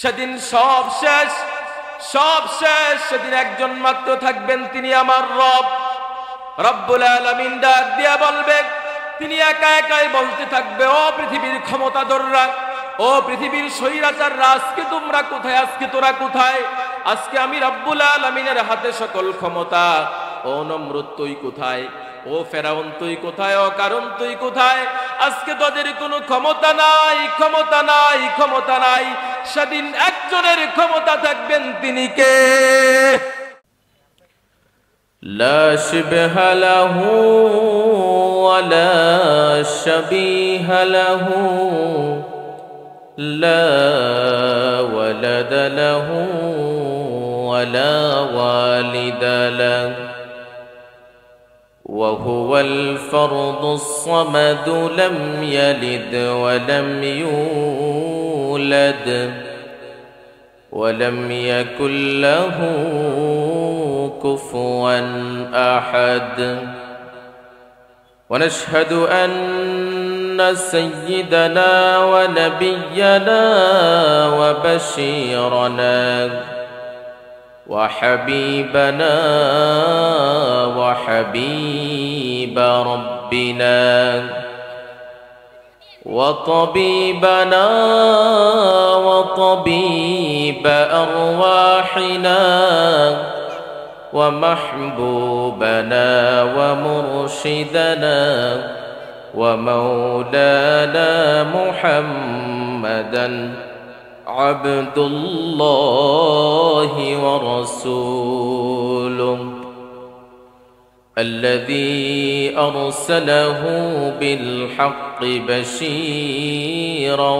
সেদিন সব শেষ, সব শেষ। সেদিন একজন মাত্র থাকবেন, তিনি আমার রব। রব্বুল আলামিন ডাক দিয়া বলবে, তিনি একা একাই বলতে থাকবে, ও পৃথিবীর ক্ষমতাধররা, ও পৃথিবীর স্বৈরাচাররা, আজকে তোমরা কোথায়? আজকে তোরা কোথায়? আজকে আমি রব্বুল আলামিনের হাতে সকল ক্ষমতা। ও নমরুদ তুই কোথায়? ও ফেরাউন তুই কোথায়? ও কারণ তুই কোথায়? আজকে তোদের কোনো ক্ষমতা নাই, ক্ষমতা নাই, ক্ষমতা নাই। সেদিন একজনের ক্ষমতা থাকবেন, তিনি কে? লা শিবহা লাহু ওয়ালা শাবীহা লাহু, লা ওয়ালাদা লাহু ওয়ালা ওয়ালিদা লাহু, وهو الفرد الصمد لم يلد ولم يولد ولم يكن له كفوا أحد. ونشهد أن سيدنا ونبينا وبشيرنا وحبيبنا وحبيب ربنا وطبيبنا وطبيب أرواحنا ومحبوبنا ومرشدنا ومولانا محمدا عبد الله ورسوله، الذي أرسله بالحق بشيرا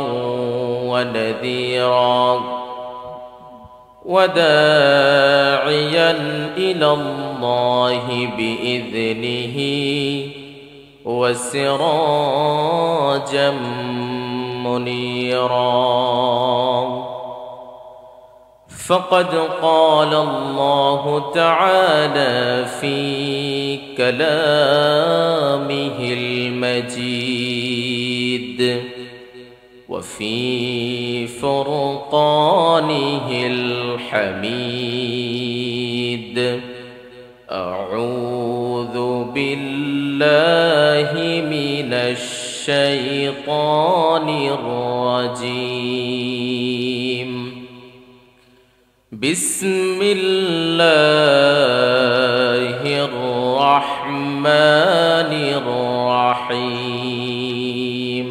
ونذيرا وداعيا إلى الله بإذنه وسراجا منيرا. فقد قال الله تعالى في كلامه المجيد وفي فرقانه الحميد: أعوذ بالله من الشيطان الرجيم. بسم الله الرحمن الرحيم.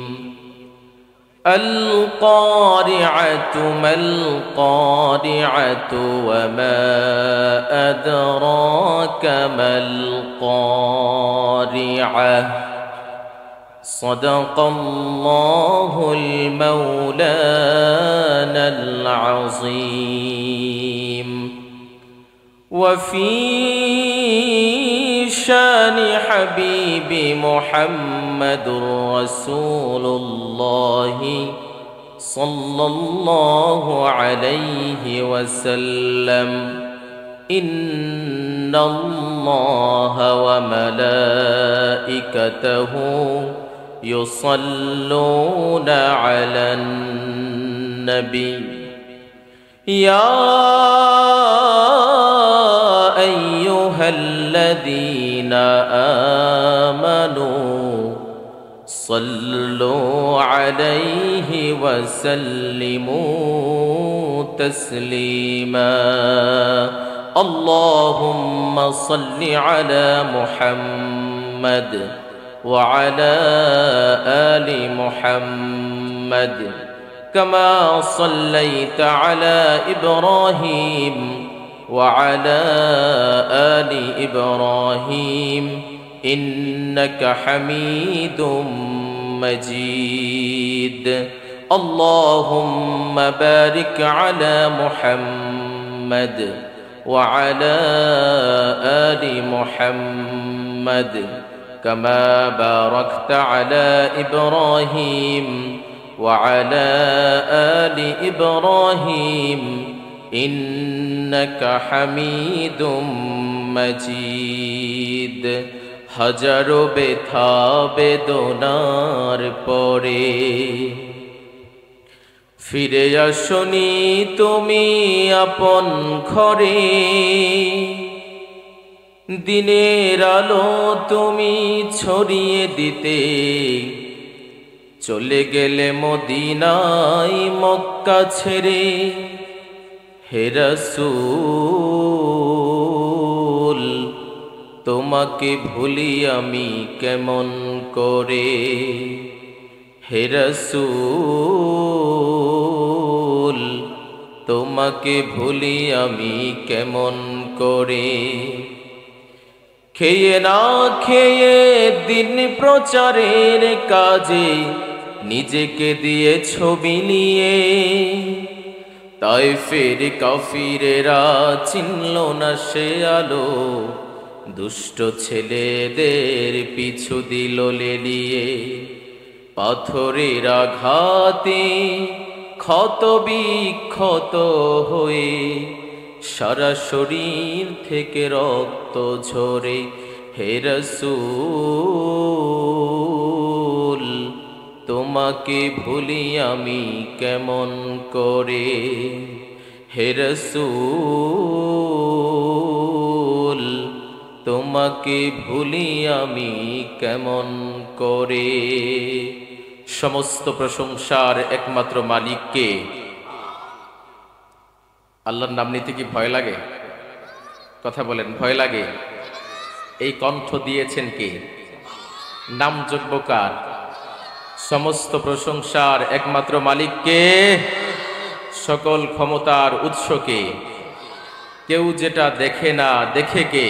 القارعة ما القارعة وما أدراك ما القارعة. صدق الله المولانا العظيم. وفي شان حبيب محمد رسول الله صلى الله عليه وسلم: إن الله وملائكته يصلون على النبي يا أيها الذين آمنوا صلوا عليه وسلموا تسليما. اللهم صل على محمد وعلى آل محمد كما صليت على إبراهيم وعلى آل إبراهيم إنك حميد مجيد. اللهم بارك على محمد وعلى آل محمد كما باركت على إبراهيم وعلى آل إبراهيم إنك حميد مجيد. হাজারো ব্যথা বেদনার পরে ফিরে আসনি তুমি আপন ঘরে, দিনের আলো তুমি ছড়িয়ে দিতে, চলে গেলে মদিনায় মক্কা ছেড়ে। হে রাসূল তোমাকে ভুলি আমি কেমন করে, হে রাসূল তোমাকে ভুলি আমি কেমন করে। খেয়ে না খেয়ে দিন প্রচারের কাজে নিজেকে দিয়ে ছবি নিয়ে, তায়েফের কাফিরেরা চিনল না সে আলো, দুষ্ট ছেলেদের পিছু দিল লেলিয়ে। পাথরের আঘাতে ক্ষত বিক্ষত হয়ে সারা শরীর থেকে রক্ত ঝরে। হে রাসূল তোমাকে ভুলি আমি কেমন করে, হে রাসূল তোমাকে ভুলি আমি কেমন করে। সমস্ত প্রশংসার একমাত্র মালিককে। আল্লাহর নাম নিতে কি ভয় লাগে? কথা বলেন, ভয় লাগে? এই কণ্ঠ দিয়েছেন কে? নামযোগ্য কার? সমস্ত প্রশংসার একমাত্র মালিককে, সকল ক্ষমতার উৎসকে। কেউ যেটা দেখে না দেখে কে?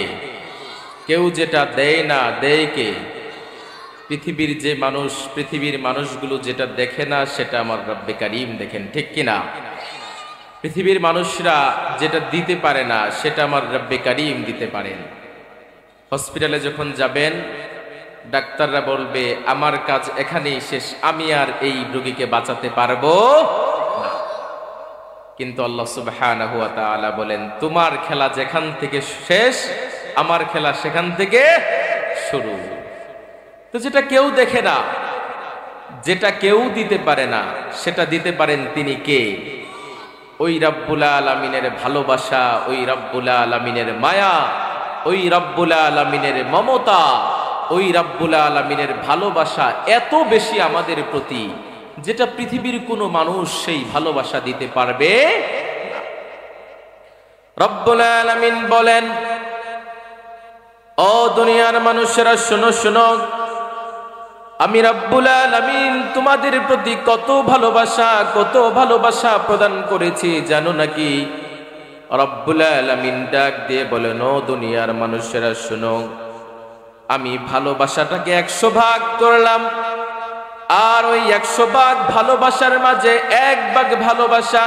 কেউ যেটা দেয় না দেয় কে? পৃথিবীর যে মানুষ, পৃথিবীর মানুষগুলো যেটা দেখে না সেটা আমার রব্বে কারীম দেখেন, ঠিক কিনা? পৃথিবীর মানুষরা যেটা দিতে পারে না সেটা আমার রব্বে কারীম দিতে পারেন। হসপিটালে যখন যাবেন ডাক্তাররা বলবে আমার কাজ এখানেই শেষ, আমি আর এই রোগীকে বাঁচাতে পারবো না। কিন্তু আল্লাহ সুবহানাহু ওয়া তাআলা বলেন তোমার খেলা যেখান থেকে শেষ আমার খেলা সেখান থেকে শুরু। তো যেটা কেউ দেখে না, যেটা কেউ দিতে পারে না, সেটা দিতে পারেন তিনি কে? ওই রব্বুল আলামিনের ভালোবাসা, ওই রব্বুল আলামিনের মায়া, ওই রব্বুল আলামিনের মমতা, ওই রব্বুল আলামিনের ভালোবাসা এত বেশি আমাদের প্রতি, যেটা পৃথিবীর কোনো মানুষ সেই ভালোবাসা দিতে পারবে না। রব্বুল আলামিন বলেন, ও দুনিয়ার মানুষেরা শোনো শোনো, আমি রব্বুল আলামিন তোমাদের প্রতি কত ভালোবাসা প্রদান করেছি জানো নাকি? রব্বুল আলামিন ডাক দিয়ে বলেন, ও দুনিয়ার মানুষেরা শোনো, আমি ভালোবাসাটাকে 100 ভাগ করলাম, আর ওই 100 ভাগ ভালোবাসার মাঝে 1 ভাগ ভালোবাসা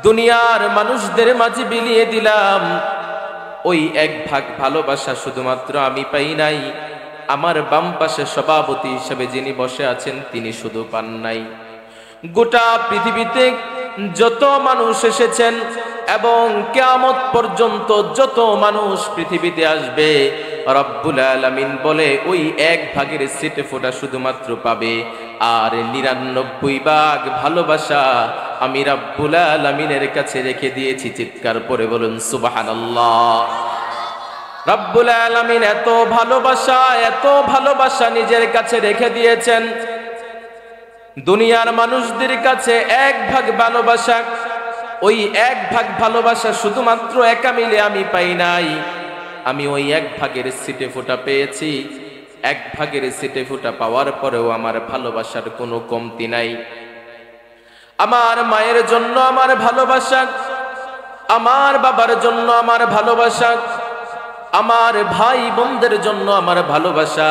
দুনিয়ার মানুষদের মাঝে বিলিয়ে দিলাম। ওই 1 ভাগ ভালোবাসা শুধুমাত্র আমি পাই নাই, আমার বাম পাশে সভাপতি হিসেবে যিনি বসে আছেন তিনি শুধু পান নাই। গোটা পৃথিবীতে যত মানুষ এসেছেন এবং কিয়ামত পর্যন্ত যত মানুষ পৃথিবীতে আসবে, রব্বুল আলামিন বলে ওই 1 ভাগের সিটে ফোটা শুধুমাত্র পাবে, আর 99 ভাগ ভালোবাসা আমি রব্বুল আলামিনের কাছে রেখে দিয়েছি। চিৎকার করে বলুন সুবহানাল্লাহ। রব্বুল আলামিন এত ভালোবাসা নিজের কাছে রেখে দিয়েছেন। দুনিয়ার মানুষদের কাছে 1 ভাগ ভালোবাসা, ওই 1 ভাগ ভালোবাসা শুধুমাত্র একা মিলে আমি পাই নাই, আমি ওই 1 ভাগের সিটে ফোঁটা পেয়েছি। 1 ভাগের সিটে ফোঁটা পাওয়ার পরেও আমার ভালোবাসার কোনো কমতি নাই। আমার মায়ের জন্য আমার ভালোবাসা, আমার বাবার জন্য আমার ভালোবাসা, আমার ভাই বোনদের জন্য আমার ভালোবাসা,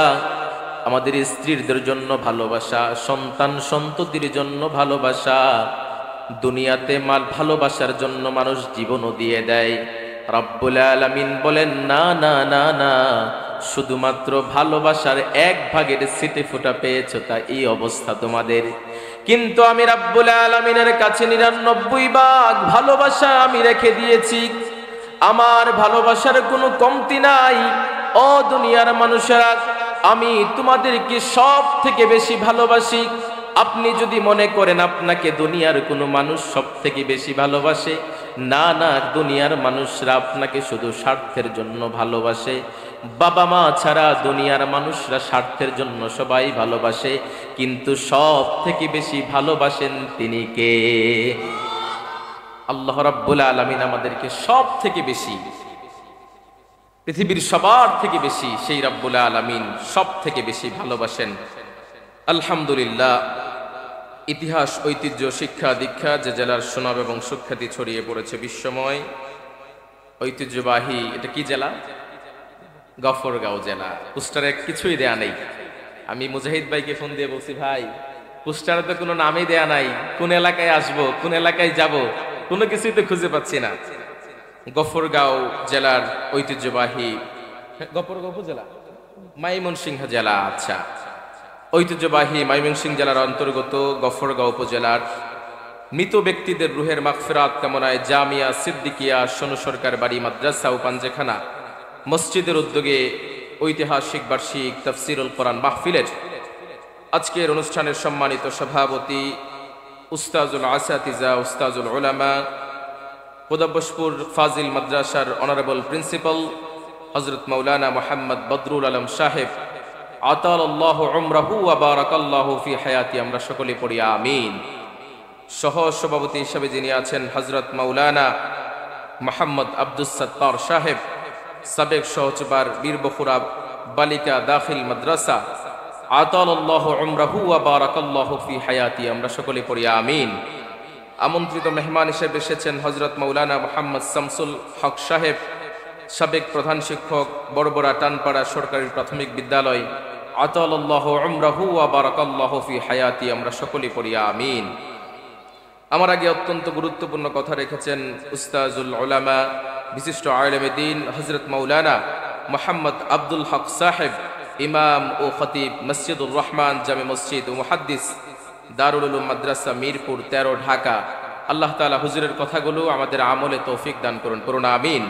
আমাদের স্ত্রীদের জন্য ভালোবাসা, সন্তান সন্ততির জন্য ভালোবাসা। দুনিয়াতে ভালোবাসার জন্য মানুষ জীবনও দিয়ে দেয়। রব্বুল আলামিন বলেন, না না না না, শুধুমাত্র ভালোবাসার 1 ভাগের সিটে ফোঁটা পেয়েছো, তা এই অবস্থা তোমাদের। কিন্তু আমি রব্বুল আলামিনের কাছে 99 ভাগ ভালোবাসা আমি রেখে দিয়েছি। আমার ভালোবাসার কোনো কমতি নাই। ও দুনিয়ার মানুষেরা, আমি তোমাদেরকে সব থেকে বেশি ভালোবাসি। আপনি যদি মনে করেন আপনাকে দুনিয়ার কোনো মানুষ সব থেকে বেশি ভালোবাসে, না না, দুনিয়ার মানুষরা আপনাকে শুধু স্বার্থের জন্য ভালোবাসে। বাবা মা ছাড়া দুনিয়ার মানুষরা স্বার্থের জন্য সবাই ভালোবাসে, কিন্তু সব থেকে বেশি ভালোবাসেন তিনি কে? আল্লাহ রাব্বুল আলামিন আমাদেরকে সব থেকে বেশি, পৃথিবীর সবার থেকে বেশি সেই রাব্বুল আলামিন সব থেকে বেশি ভালোবাসেন। আলহামদুলিল্লাহ, ইতিহাস, ঐতিহ্য, শিক্ষা, দীক্ষা যে জেলার সুনাম এবং সুখ্যাতি ছড়িয়ে পড়েছে বিশ্বময়, ঐতিহ্যবাহী, এটা কি জেলা? গফরগাঁও জেলা। পোস্টারে কিছুই দেয়া নেই। আমি মুজাহিদ ভাইকে ফোন দিয়ে বলছি, ভাই পোস্টারে তো কোনো নামই দেয়া নাই, কোন এলাকায় আসবো, কোন এলাকায় যাব, কোনো কিছুই তো খুঁজে পাচ্ছি না। গফরগাঁও জেলার ঐতিহ্যবাহী, গফরগাঁও উপজেলা, ময়মনসিংহ জেলা। আচ্ছা, ঐতিহ্যবাহী ময়মনসিংহ জেলার অন্তর্গত গফরগাঁও উপজেলার মৃত ব্যক্তিদের রুহের মাগফিরাত কামনায় জামিয়া সিদ্দিকিয়া সোনু সরকার বাড়ি মাদ্রাসা ও পাঞ্জেখানা মসজিদের উদ্যোগে ঐতিহাসিক বার্ষিক তাফসিরুল কোরআন মাহফিলের আজকের অনুষ্ঠানের সম্মানিত সভাপতি উস্তাজুল আসাতিজা, উস্তাজুল উলামা, কোদাব্বসপুর ফাজিল মাদ্রাসার অনারেবল প্রিন্সিপাল হযরত মাওলানা মুহাম্মদ বদরুল আলম সাহেব, আতালাল্লাহু উমরাহু ওয়া বারাকাল্লাহু ফি হায়াতি, আমরা সকলে পড়ি আমিন। সহ সভাপতি হিসেবে যিনি আছেন হযরত মাওলানা মুহাম্মদ আব্দুস সাত্তার সাহেব, সাবেক সহচবার বীরবখুরা বালিকা দাখিল মাদ্রাসা, আতালাল্লাহু উমরাহু ওয়া বারাকাল্লাহু ফি হায়াতি, আমরা সকলে পড়ি আমিন। আমন্ত্রিত মেহমান হিসেবে এসেছেন হযরত মাওলানা মুহাম্মদ শামসুল হক সাহেব, সাবেক প্রধান শিক্ষক, বড়বড়া টানপাড়া সরকারি প্রাথমিক বিদ্যালয়, আতালাল্লাহু উমরাহু ওয়া বারাকাল্লাহু ফি হায়াতি, আমরা সকলে পড়ি আমিন। আমার আগে অত্যন্ত গুরুত্বপূর্ণ কথা রেখেছেন উস্তাজুল উলামা, বিশিষ্ট আলেমে দ্বীন হযরত মাওলানা মুহাম্মদ আব্দুল হক সাহেব, ইমাম ও খতিব মসজিদুর রহমান জামে মসজিদ ও মুহাদ্দিস দারুল উলুম মাদ্রাসা মিরপুর 13 ঢাকা। আল্লাহ তাআলা হুজুরের কথাগুলো আমাদের আমলে তৌফিক দান করুন, পড়ুন আমিন।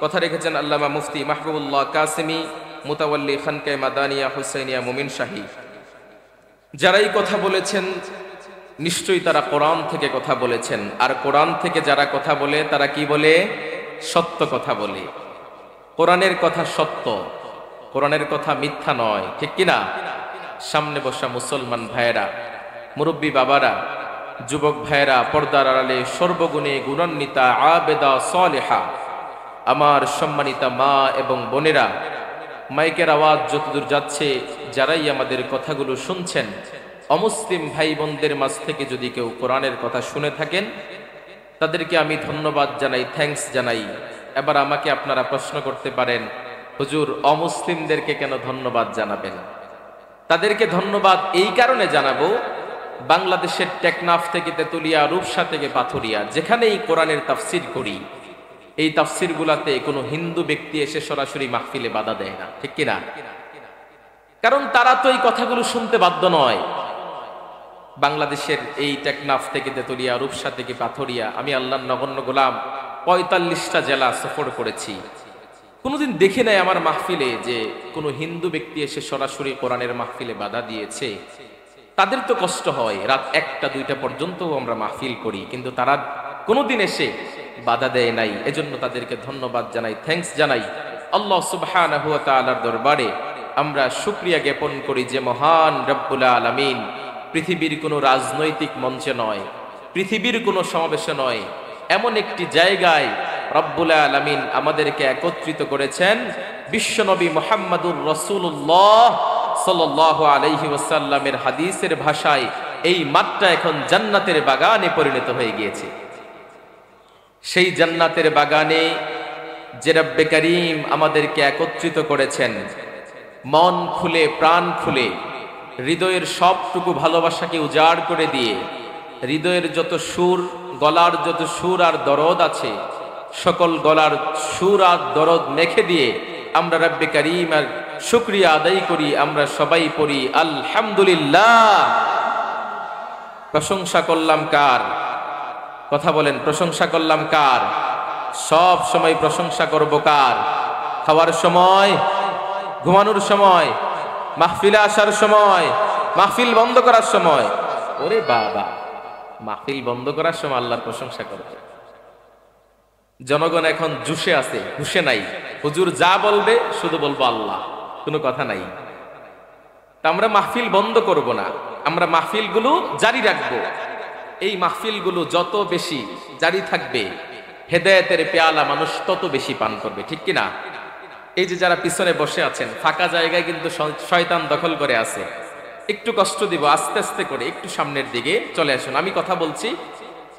কথা রেখেছেন আল্লামা মুফতি মাহবুবুল্লাহ কাসেমি, মুতাওয়াল্লি খানকায়ে মাদানিয়া হুসাইনিয়া মুমিন শাহী। যারাই কথা বলেছেন নিশ্চয়ই তারা কোরআন থেকে কথা বলেছেন, আর কোরআন থেকে যারা কথা বলে তারা কি বলে? সত্য কথা বলে। কোরআনের কথা সত্য, কোরআনের কথা মিথ্যা নয়, ঠিক কিনা? সামনে বসা মুসলমান ভাইয়েরা, মুরব্বী বাবারা, যুবক ভাইয়েরা, পর্দার আড়ালে সর্বগুণে গুণান্বিতা আবেদা সালেহা আমার সম্মানিতা মা এবং বোনেরা, মাইকের আওয়াজ যতদূর যাচ্ছে, যারাই আমাদের কথাগুলো শুনছেন, অমুসলিম ভাই বোনদের মাঝ থেকে যদি কেউ কোরআনের কথা শুনে থাকেন, তাদেরকে আমি ধন্যবাদ জানাই, থ্যাঙ্কস জানাই। এবার আমাকে আপনারা প্রশ্ন করতে পারেন, হুজুর অমুসলিমদেরকে কেন ধন্যবাদ জানাবেন? তাদেরকে ধন্যবাদ এই কারণে জানাবো, বাংলাদেশের টেকনাফ থেকে তেতুলিয়া, রূপসা থেকে পাথুরিয়া, যেখানেই কোরআনের তাফসির করি, এই তাফসিরগুলাতে কোনো হিন্দু ব্যক্তি এসে সরাসরি মাহফিলে বাধা দেয় না, ঠিক কিনা? কারণ তারা তো এই কথাগুলো শুনতে বাধ্য নয়। বাংলাদেশের এই টেকনাফ থেকে তেতুলিয়া, রূপসা থেকে পাথুরিয়া, আমি আল্লাহর নগণ্য গোলাম 45টা জেলা সফর করেছি। কোনোদিন দেখি নাই আমার মাহফিলে যে কোনো হিন্দু ব্যক্তি এসে সরাসরি কোরআনের মাহফিলে বাধা দিয়েছে। তাদের তো কষ্ট হয়, রাত 1টা 2টা পর্যন্তও আমরা মাহফিল করি, কিন্তু তারা কোনোদিন এসে বাধা দেয় নাই। এজন্য তাদেরকে ধন্যবাদ জানাই, থ্যাঙ্কস জানাই। আল্লাহ সুবহানাহু ওয়া তাআলার দরবারে আমরা শুকরিয়া জ্ঞাপন করি যে মহান রব্বুল আলামিন পৃথিবীর কোনো রাজনৈতিক মঞ্চে নয়, পৃথিবীর কোনো সমাবেশে নয়, এমন একটি জায়গায় রব্বুল আলামিন আমাদেরকে একত্রিত করেছেন। বিশ্বনবী মুহাম্মদুর রাসূলুল্লাহ সাল্লাল্লাহু আলাইহি ওয়াসাল্লামের হাদিসের ভাষায় এই মাঠটা এখন জান্নাতের বাগানে পরিণত হয়ে গিয়েছে। সেই জান্নাতের বাগানে যে রব্বে করিম আমাদেরকে একত্রিত করেছেন, মন খুলে, প্রাণ খুলে, হৃদয়ের সবটুকু ভালোবাসাকে উজাড় করে দিয়ে, হৃদয়ের যত সুর, গলার যত সুর আর দরদ আছে, সকল গলার সুর আর দরদ মেখে দিয়ে আমরা রব্বে করিম আর শুকরিয়া আদায় করি। আমরা সবাই পড়ি আলহামদুলিল্লাহ। প্রশংসা করলাম কার? কথা বলেন, প্রশংসা করলাম কার? সব সময় প্রশংসা করব কার? খাওয়ার সময়, ঘুমানোর সময়, মাহফিলে আসার সময়, মাহফিল বন্ধ করার সময়, ওরে বাবা, মাহফিল বন্ধ করার সময় আল্লাহর প্রশংসা করবে। জনগণ এখন জুসে আছে, হুশে নাই। হুজুর যা বলবে শুধু বলবো আল্লাহ, কোনো কথা নাই। তা আমরা মাহফিল বন্ধ করব না, আমরা মাহফিলগুলো জারি রাখবো। এই মাহফিলগুলো যত বেশি জারি থাকবে, হেদায়েতের পেয়ালা মানুষ তত বেশি পান করবে, ঠিক কিনা? এই যে যারা পিছনে বসে আছেন, ফাঁকা জায়গায় কিন্তু শয়তান দখল করে আছে। একটু কষ্ট দিব, আস্তে আস্তে করে একটু সামনের দিকে চলে আসুন। আমি কথা বলছি,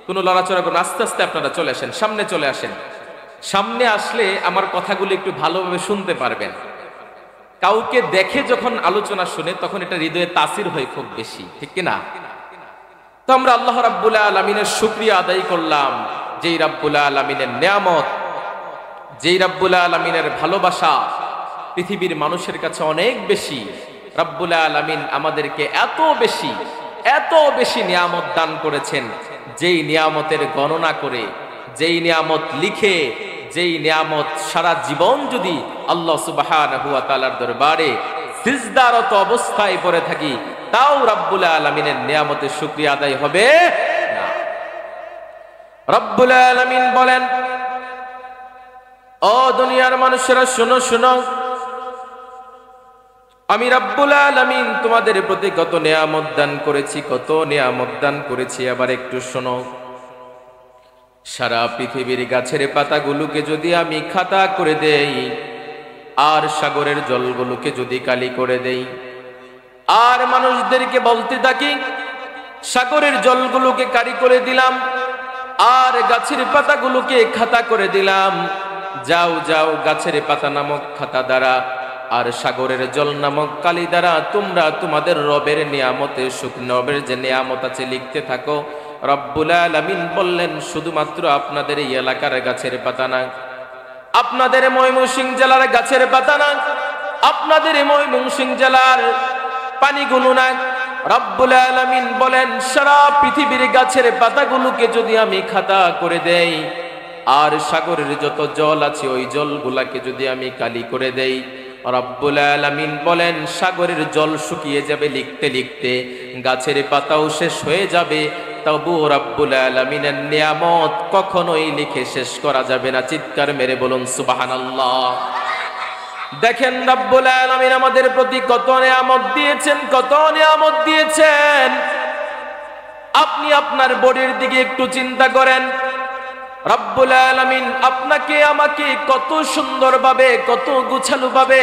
কোনো লড়াচড়া করুন, আস্তে আস্তে আপনারা চলে আসেন, সামনে চলে আসেন। সামনে আসলে আমার কথাগুলো একটু ভালোভাবে শুনতে পারবেন। কাউকে দেখে যখন আলোচনা শুনে তখন এটা হৃদয়ে তাসির হয় খুব বেশি, ঠিক কিনা? তো আমরা আল্লাহ রাব্বুল আলামিনের শুকরিয়া আদায় করলাম, যেই রাব্বুল আলামিনের নিয়ামত, যেই রাব্বুল আলামিনের ভালোবাসা পৃথিবীর মানুষের কাছে অনেক বেশি। রাব্বুল আলামিন আমাদেরকে এত বেশি নিয়ামত দান করেছেন, যেই নিয়ামতের গণনা করে, যেই নিয়ামত লিখে, যেই নিয়ামত সারা জীবন যদি আল্লাহ সুবহানাহু ওয়া তাআলার দরবারে সিজদারত অবস্থায় পড়ে থাকি, তাও রাব্বুল আলামিনের নিয়ামতের শুকরিয়া আদায় হবে না। রাব্বুল আলামিন বলেন, ও দুনিয়ার মানুষেরা শোনো শোনো, আমি রাব্বুল আলামিন তোমাদের প্রতি কত নিয়ামত দান করেছি, কত নিয়ামত দান করেছি। আবার একটু শোনো, সারা পৃথিবীর গাছের পাতাগুলোকে যদি আমি খাতা করে দেই, আর সাগরের জলগুলোকে যদি কালি করে দেই, আর মানুষদেরকে বলতে থাকি সাগরের জলগুলোকে কালি করে দিলাম, আর গাছের পাতাগুলোকে খাতা করে দিলাম, যাও যাও গাছের পাতা নামক খাতা দ্বারা আর সাগরের জল নামক কালি দ্বারা তোমরা তোমাদের রবের নিয়ামতের রবের যে নিয়ামত আছে লিখতে থাকো। রব্বুল আলামিন বললেন, শুধুমাত্র আপনাদের এই এলাকার গাছের পাতা না, আপনাদের ময়মনসিংহ জেলার গাছের পাতা না, আপনাদের ময়মনসিংহ জেলার পানিগুলো না, রব্বুল আলামিন বলেন সারা পৃথিবীর গাছের পাতাগুলোকে যদি আমি খাতা করে দেই, আর সাগরের যত জল আছে ওই জলগুলাকে যদি আমি কালি করে দেই, রব্বুল আলামিন বলেন সাগরের জল শুকিয়ে যাবে লিখতে লিখতে, গাছের পাতাও শেষ হয়ে যাবে, তবু রব্বুল আলামিনের নিয়ামত কখনোই লিখে শেষ করা যাবে না। চিৎকার মেরে বলুন সুবহানাল্লাহ। দেখেন রব্বুল আলামিন আমাদের প্রতি কত নিয়ামত দিয়েছেন, কত নিয়ামত দিয়েছেন। আপনি আপনার বডির দিকে একটু চিন্তা করেন। রব্বুল আলামিন আপনাকে আমাকে কত সুন্দরভাবে, কত গোছালোভাবে,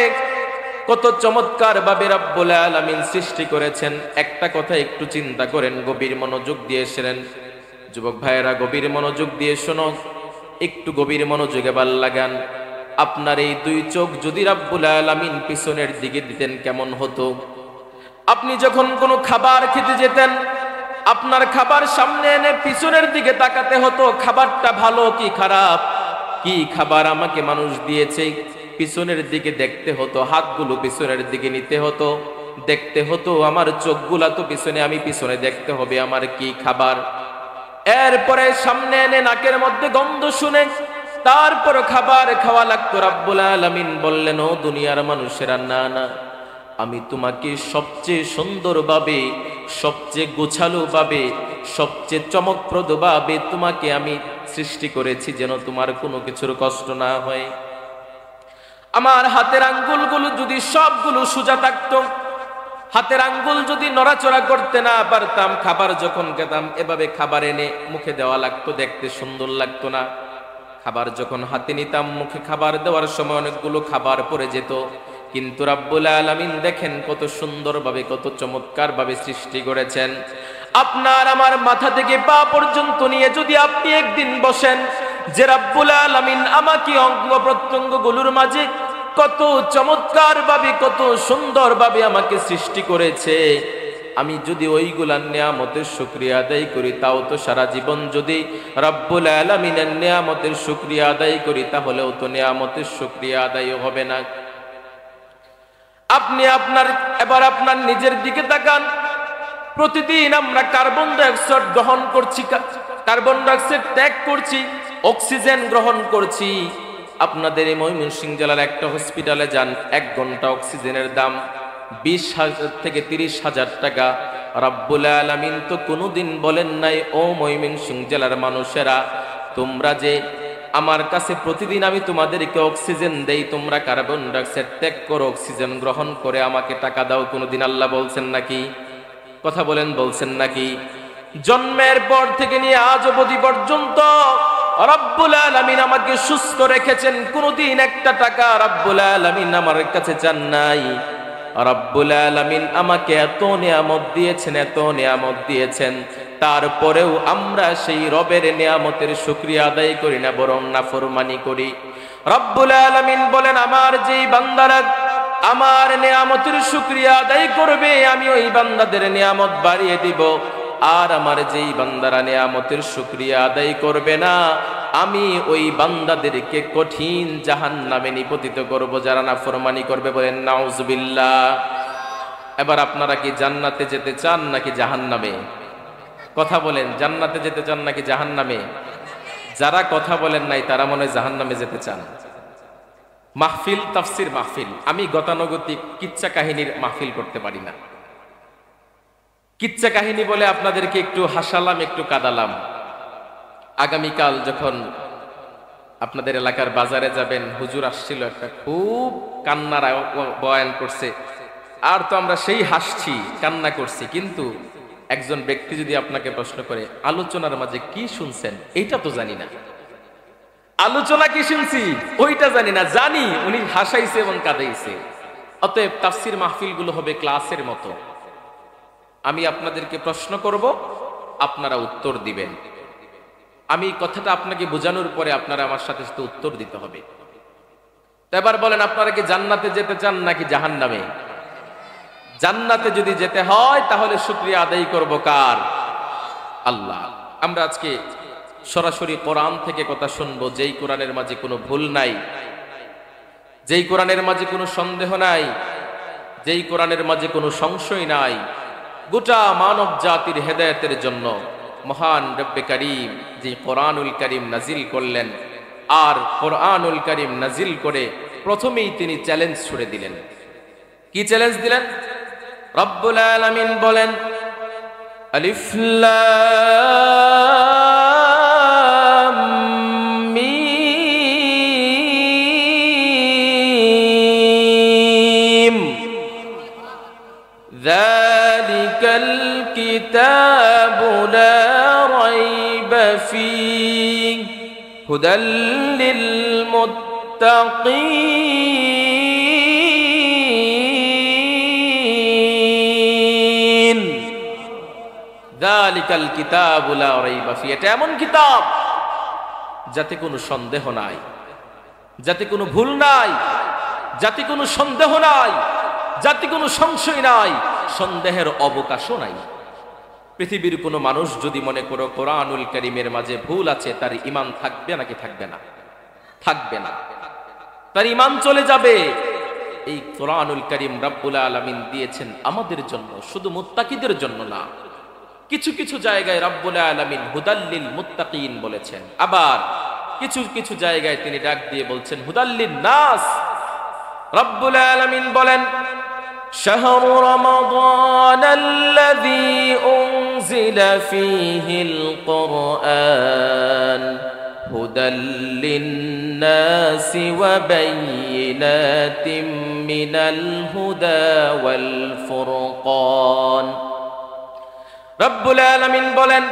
কত চমৎকার ভাবে রব্বুল আলামিন সৃষ্টি করেছেন। একটা কথা একটু চিন্তা করেন, গভীর মনোযোগ দিয়ে শুনেন। যুবক ভাইয়েরা গভীর মনোযোগ দিয়ে শোনো, একটু গভীর মনোযোগে ভাল লাগান। আপনার এই দুই চোখ যদি রব্বুল আলামিন পিছনের দিকে দিতেন কেমন হতো? আপনি যখন কোনো খাবার খেতে যেতেন, আপনার খাবার সামনে এনে পিছনের দিকে তাকাতে হতো, খাবারটা ভালো কি খারাপ, কি খাবার আমাকে মানুষ দিয়েছে, পিছনের দিকে দেখতে হতো, হাতগুলো পিছনের দিকে নিতে হতো, দেখতে হতো, আমার চোখগুলা তো পিছনে, আমি পিছনে দেখতে হবে আমার কি খাবার। এরপরে সামনে এনে নাকের মধ্যে গন্ধ শুনে তারপর খাবার খাওয়া লাগতো। রব্বুল আলামিন বললেন, ও দুনিয়ার মানুষেরা, না না, আমি তোমাকে সবচেয়ে সুন্দরভাবে, সবচেয়ে গোছালোভাবে, সবচেয়ে চমকপ্রদভাবে তোমাকে আমি সৃষ্টি করেছি, যেন তোমার কোনো কিছুর কষ্ট না হয়। আমার হাতের আঙ্গুলগুলো যদি সবগুলো সোজা থাকতো, হাতের আঙ্গুল যদি নড়াচড়া করতে না পারতাম, খাবার যখন খেতাম এভাবে খাবার এনে মুখে দেওয়া লাগতো, দেখতে সুন্দর লাগতো না। খাবার যখন হাতে নিতাম, মুখে খাবার দেওয়ার সময় অনেকগুলো খাবার পড়ে যেত। কিন্তু রব্বুল আলামিন দেখেন কত সুন্দরভাবে, কত চমৎকারভাবে সৃষ্টি করেছেন। আপনার আমার মাথা থেকে পা পর্যন্ত নিয়ে যদি আপনি একদিন বসেন, যে রব্বুল আলামিন আমাকে অঙ্গ প্রত্যঙ্গগুলোর মাঝে কত চমৎকারভাবে, কত সুন্দরভাবে আমাকে সৃষ্টি করেছে, আমি যদি ওইগুলার নিয়ামতের শুকরিয়া আদায় করি, তাও তো সারা জীবন যদি রব্বুল আলামিনের নিয়ামতের শুকরিয়া আদায় করি, তাহলেও তো নিয়ামতের শুকরিয়া আদায় হবে না। আপনি এবার আপনার নিজের দিকে তাকান। প্রতিদিন আমরা কার্বন ডাইঅক্সাইড গ্রহণ করছি, কার্বন ডাইঅক্সাইড ত্যাগ করছি, অক্সিজেন গ্রহণ করছি। আপনাদের এই ময়মনসিংহ জেলার একটা হসপিটালে যান, 1 ঘন্টা অক্সিজেনের দাম 20,000 থেকে 30,000 টাকা। রব্বুল আলামিন তো কোনোদিন বলেন নাই, ও ময়মনসিংহ জেলার মানুষেরা, তোমরা যে আমার কাছে প্রতিদিন আমি তোমাদেরকে অক্সিজেন দেই, তোমরা কার্বন ডাইঅক্সাইড ত্যাগ করো, অক্সিজেন গ্রহণ করে আমাকে টাকা দাও। কোনোদিন আল্লাহ বলছেন নাকি? কথা বলেন, বলছেন নাকি? জন্মের পর থেকে নিয়ে আজ অবধি পর্যন্ত রব্বুল আলামিন আমাকে সুস্থ রেখেছেন, কোনোদিন একটা টাকা রব্বুল আলামিন আমার কাছে চান নাই। রব্বুল আলামিন আমাকে এত নিয়ামত দিয়েছেন, এত নিয়ামত দিয়েছেন, তারপরেও আমরা সেই রবের নিয়ামতের শুকরিয়া আদায় করি না, বরং নাফরমানি করি। রব্বুল আলামিন বলেন, আমার যেই বান্দারা আমার নিয়ামতের শুকরিয়া আদায় করবে, আমি ওই বান্দাদের নিয়ামত বাড়িয়ে দিব। আর আমার যেই বান্দারা নিয়ামতের শুকরিয়া আদায় করবে না, আমি ওই বান্দাদেরকে কঠিন জাহান্নামে নিপতিত করব, যারা নাফরমানি করবে। বলেন নাউজুবিল্লাহ। এবার আপনারা কি জান্নাতে যেতে চান নাকি জাহান্নামে? কথা বলেন, জান্নাতে যেতে চান নাকি জাহান্নামে? যারা কথা বলেন নাই তারা মনে হয় জাহান্নামে যেতে চান। মাহফিল, তাফসির মাহফিল, আমি গতানুগতিক কিচ্ছা কাহিনীর মাহফিল করতে পারি না। কিচ্ছা কাহিনী বলে আপনাদেরকে একটু হাসালাম, একটু কাঁদালাম। আগামীকাল যখন আপনাদের এলাকার বাজারে যাবেন, হুজুর আসছিল, একটা খুব কান্নার বয়ান করছে, আর তো আমরা সেই হাসছি, কান্না করছি। কিন্তু একজন ব্যক্তি যদি আপনাকে প্রশ্ন করে, আলোচনার মাঝে কি শুনছেন, এইটা তো জানি না। আলোচনা কি শুনছি ওইটা জানি না, জানি উনি হাসাইছে এবং কাঁদাইছে। অতএব তাফসির মাহফিল গুলো হবে ক্লাসের মতো। আমি আপনাদেরকে প্রশ্ন করব, আপনারা উত্তর দিবেন। আমি কথাটা আপনাকে বোঝানোর পরে আপনারা আমার সাথে সাথে উত্তর দিতে হবে। তো এবার বলেন, আপনারা কি জান্নাতে যেতে চান নাকি জাহান্নামে? জান্নাতে যদি যেতে হয় তাহলে শুকরিয়া আদায় করব কার? আল্লাহ। আমরা আজকে সরাসরি কোরআন থেকে কথা শুনবো, যেই কোরআনের মাঝে কোনো ভুল নাই, যেই কোরআনের মাঝে কোনো সন্দেহ নাই, যেই কোরআনের মাঝে কোনো সংশয় নাই। গোটা মানব জাতির হেদায়েতের জন্য মহান রব্বে কারীম যে কোরআনুল কারীম নাজিল করলেন, আর কোরআনুল কারীম নাজিল করে প্রথমেই তিনি চ্যালেঞ্জ ছুড়ে দিলেন। কি চ্যালেঞ্জ দিলেন? রব্বুল আলামিন বলেন, আলিফ লাম মিম যালিকাল কিতাবু লা রাইবা ফীহি হুদাল লিল মুত্তাকিন। যালিকাল কিতাবু লা রাইবা ফীহি, এটা এমন কিতাব যাতে কোনো সন্দেহ নাই, যাতে কোনো ভুল নাই, যাতে কোনো সন্দেহ নাই, যাতে কোনো সংশয় নাই, সন্দেহের অবকাশও নাই। পৃথিবীর কোনো মানুষ যদি মনে করো কোরআনুল কারীমের মাঝে ভুল আছে, তার ঈমান থাকবে নাকি থাকবে না? থাকবে না, তার ঈমান চলে যাবে। এই কোরআনুল কারীম রব্বুল আলামিন দিয়েছেন আমাদের জন্য, শুধু মুত্তাকিদের জন্য না। কিছু কিছু জায়গায় রব্বুল আলামিন হুদাল্লিল মুত্তাকিন বলেছেন, আবার কিছু কিছু জায়গায় তিনি ডাক দিয়ে বলছেন হুদাল্লিন নাস। রব্বুল আলামিন বলেন, শাহরু রমাদানাল্লাযী উনজিলা ফীহিল কুরআন হুদাল লিন্নাসি ওয়া বায়্যিনাতিম মিনাল হুদা ওয়াল ফুরকান। রব্বুল আলামিন বলেন,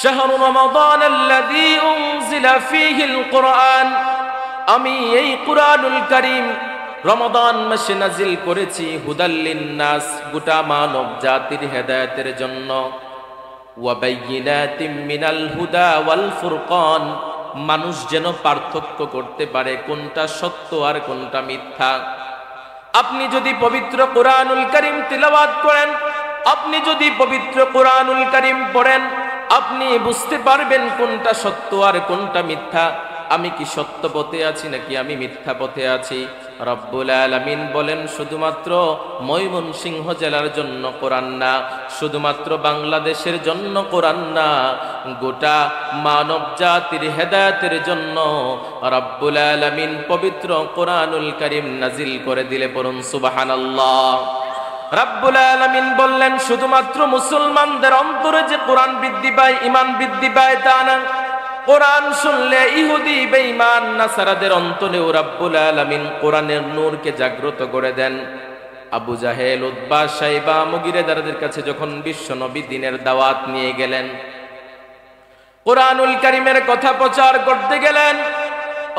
শাহরু রমাদানাল্লাযী উনজিলা ফীহিল কুরআন, আমি এই কুরআনুল কারীম রমাদান মাসে নাজিল করেছি হুদাল লিন্নাস, গোটা মানব জাতির হেদায়েতের জন্য। ওয়া বায়্যিনাতিম মিনাল হুদা ওয়াল ফুরকান, মানুষ যেন পার্থক্য করতে পারে কোনটা সত্য আর কোনটা মিথ্যা। আপনি যদি পবিত্র কোরআনুল কারীম তিলাওয়াত করেন, আপনি যদি পবিত্র কোরআনুল কারীম পড়েন, আপনি বুঝতে পারবেন কোনটা সত্য আর কোনটা মিথ্যা। আমি কি সত্য পথে আছি নাকি আমি মিথ্যা পথে আছি? রব্বুল আলামিন বলেন, শুধুমাত্র ময়মনসিংহ জেলার জন্য কোরআন না, শুধুমাত্র বাংলাদেশের জন্য কোরআন না, গোটা মানব জাতির হেদায়েতের জন্য রব্বুল আলামিন পবিত্র কোরআনুল কারীম নাজিল করে দিলে। পড়ুন সুবহানাল্লাহ। রাব্বুল আলামিন বললেন শুধুমাত্র মুসলমানদের অন্তরে যে কোরআন বৃদ্ধি পায়, ঈমান বৃদ্ধি পায় তা না, কোরআন শুনলে ইহুদি বেঈমান নাসারাদের অন্তরেও রাব্বুল আলামিন কোরআনের নূরকে জাগ্রত করে দেন। আবু জাহেল, উতবা, শাইবা, মুগিরেদারদের কাছে যখন বিশ্বনবী দ্বীনের দাওয়াত নিয়ে গেলেন, কোরআনুল কারীমের কথা প্রচার করতে গেলেন,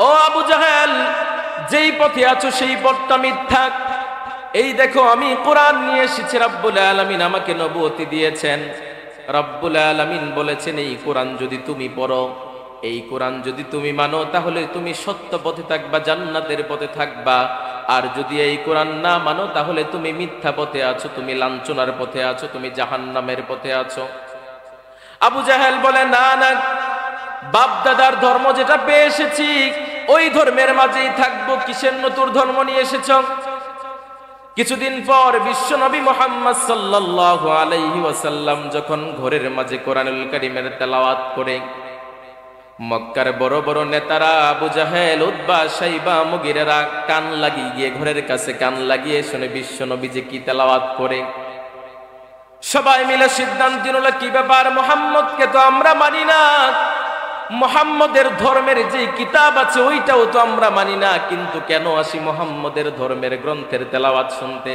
ও আবু জাহেল, যেই পথে আছো সেই পথটা মিথ্যা। এই দেখো আমি কোরআন নিয়ে এসেছি, রাব্বুল আলামিন আমাকে নবুয়তি দিয়েছেন। রাব্বুল আলামিন বলেছেন এই কোরআন যদি তুমি পড়ো, এই কোরআন যদি তুমি মানো, তাহলে তুমি সত্য পথে থাকবা, জান্নাতের পথে থাকবা। আর যদি এই কোরআন না মানো, তাহলে তুমি মিথ্যা পথে আছো, তুমি লাঞ্ছনার পথে আছো, তুমি জাহান্নামের পথে আছো। আবু জাহেল বলে না না, বাপ দাদার ধর্ম যেটা পেয়ে এসেছি ওই ধর্মের মাঝেই থাকবো, কিসের নতুন ধর্ম নিয়ে এসেছ? কিছুদিন পর বিশ্বনবী মুহাম্মদ সাল্লাল্লাহু আলাইহি ওয়াসাল্লাম যখন ঘরের মাঝে কোরআনুল কারীমের তেলাওয়াত করে, মক্কার বড় বড় নেতারা আবু জাহেল, উতবা, শাইবা, মুগিরেরা কান লাগিয়ে গিয়ে ঘরের কাছে কান লাগিয়ে শুনে বিশ্বনবী যে কি তেলাওয়াত করে। সবাই মিলে সিদ্ধান্ত নিল কি ব্যাপার, মুহাম্মদকে তো আমরা মানি না, মুহাম্মদের ধর্মের যে কিতাব আছে ওইটাও তো আমরা মানি না, কিন্তু কেন আসি মুহাম্মদের ধর্মের গ্রন্থের তেলাওয়াত শুনতে?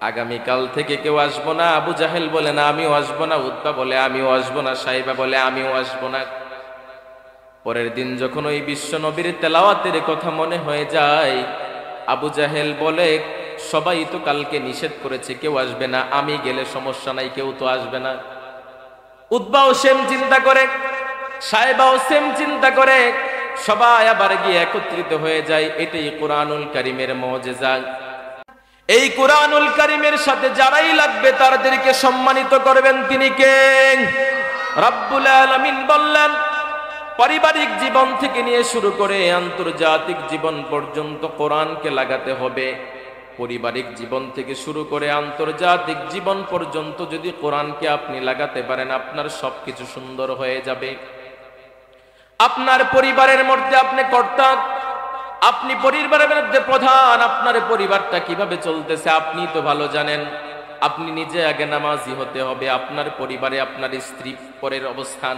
আগামীকাল থেকে কেউ আসবো না। আবু জাহেল বলে না আমিও আসবো না, উতবা বলে আমিও আসবো না, শাইবা বলে আমিও আসবো না। পরের দিন যখন ওই বিশ্বনবীর তেলাওয়াতের কথা মনে হয়ে যায়, আবু জাহেল বলে সবাই তো কালকে নিষেধ করেছে, কেউ আসবে না, আমি গেলে সমস্যা নাই, কেউ তো আসবে না। উতবাও সেম চিন্তা করে, শাইবাও সেম চিন্তা করে, সবাই আবার গিয়ে একত্রিত হয়ে যায়। এটাই কোরআনুল কারীমের মুজিজা। এই কোরআনুল কারীমের সাথে যারাই লাগবে তাদেরকে সম্মানিত করবেন তিনি কে? রাব্বুল আলামিন বললেন পারিবারিক জীবন থেকে নিয়ে শুরু করে আন্তর্জাতিক জীবন পর্যন্ত কোরআনকে লাগাতে হবে। পারিবারিক জীবন থেকে শুরু করে আন্তর্জাতিক জীবন পর্যন্ত যদি কোরআনকে আপনি লাগাতে পারেন, আপনার সবকিছু সুন্দর হয়ে যাবে। আপনার পরিবারের মধ্যে আপনি কর্তা, আপনি পরিবারের মধ্যে প্রধান, আপনার পরিবারটা কিভাবে চলতেছে আপনি তো ভালো জানেন। আপনি নিজে আগে নামাজি হতে হবে, আপনার পরিবারে আপনার স্ত্রী পরের অবস্থান,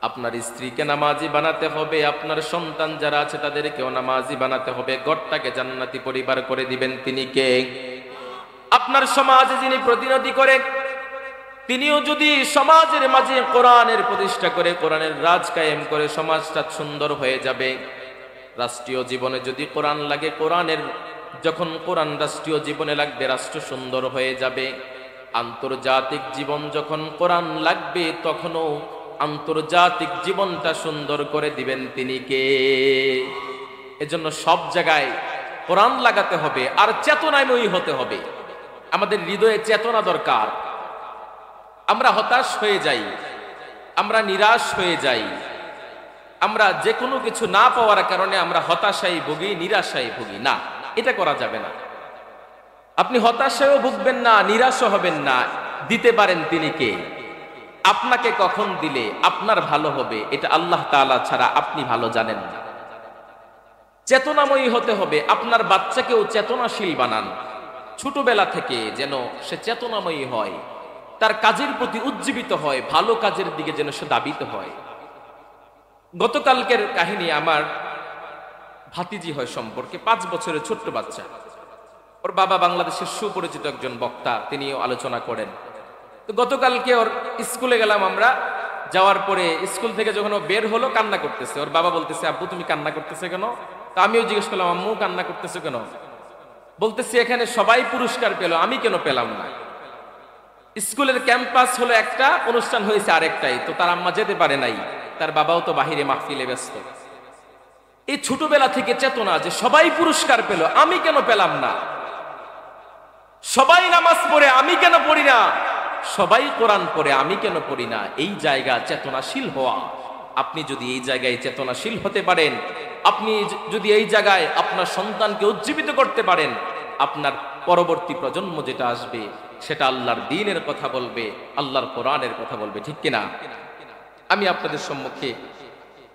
আপনার স্ত্রীকে নামাজি বানাতে হবে, আপনার সন্তান যারা আছে তাদেরকেও নামাজি বানাতে হবে। ঘরটাকে জান্নাতি পরিবার করে দিবেন তিনি কে? আপনার সমাজে যিনি প্রতিনিধি করে, তিনিও যদি সমাজের মাঝে কোরআনের প্রতিষ্ঠা করে, কোরআনের রাজ কায়েম করে, সমাজটা সুন্দর হয়ে যাবে। রাষ্ট্রীয় জীবনে যদি কোরআন লাগে, কোরআনের যখন কোরআন রাষ্ট্রীয় জীবনে লাগবে, রাষ্ট্র সুন্দর হয়ে যাবে। আন্তর্জাতিক জীবন যখন কোরআন লাগবে, তখনও আন্তর্জাতিক জীবনটা সুন্দর করে দিবেন তিনি কে? এজন্য সব জায়গায় কোরআন লাগাতে হবে, আর চেতনাময়ী হতে হবে। আমাদের হৃদয়ে চেতনা দরকার। আমরা হতাশ হয়ে যাই, আমরা নিরাশ হয়ে যাই, আমরা যে কোনো কিছু না পাওয়ার কারণে আমরা হতাশায় ভুগি, নিরাশায় ভুগি। না, এটা করা যাবে না। আপনি হতাশায়ও ভুগবেন না, নিরাশও হবেন না। দিতে পারেন তিনি কে? আপনাকে কখন দিলে আপনার ভালো হবে এটা আল্লাহ তাআলা ছাড়া আপনি ভালো জানেন না। চেতনাময়ী হতে হবে। আপনার বাচ্চাকেও চেতনাশীল বানান, ছোটবেলা থেকে যেন সে চেতনাময়ী হয়, তার কাজের প্রতি উজ্জীবিত হয়, ভালো কাজের দিকে যেন সে দাবিত হয়। গতকালকের কাহিনী, আমার ভাতিজি হয় সম্পর্কে, 5 বছরের ছোট্ট বাচ্চা। ওর বাবা বাংলাদেশের সুপরিচিত একজন বক্তা, তিনিও আলোচনা করেন। তো গতকালকে ওর স্কুলে গেলাম আমরা, যাওয়ার পরে স্কুল থেকে যখন ও বের হলো কান্না করতেছে। ওর বাবা বলতেছে আব্বু তুমি কান্না করতেছে কেন? তা আমিও জিজ্ঞেস করলাম আম্মু কান্না করতেছে কেন? বলতেছি এখানে সবাই পুরস্কার পেল, আমি কেন পেলাম না? স্কুলের ক্যাম্পাস হলো একটা, অনুষ্ঠান হয়েছে আরেকটাই, তো তার আম্মা যেতে পারে নাই, তার বাবাও তো বাহিরে মাহফিলে ব্যস্ত। এই ছোটবেলা থেকে চেতনা যে সবাই পুরস্কার পেল, আমি কেন পেলাম না? সবাই নামাজ পড়ে, আমি কেন পড়ি না? সবাই কোরআন পড়ে, আমি কেন পড়ি না? এই জায়গা চেতনাশীল হওয়া। আপনি যদি এই জায়গায় চেতনাশীল হতে পারেন, আপনি যদি এই জায়গায় আপনার সন্তানকে উজ্জীবিত করতে পারেন, আপনার পরবর্তী প্রজন্ম যেটা আসবে সেটা আল্লাহর দ্বীনের কথা বলবে, আল্লাহর কোরআনের কথা বলবে, ঠিক কিনা? আমি আপনাদের সম্মুখে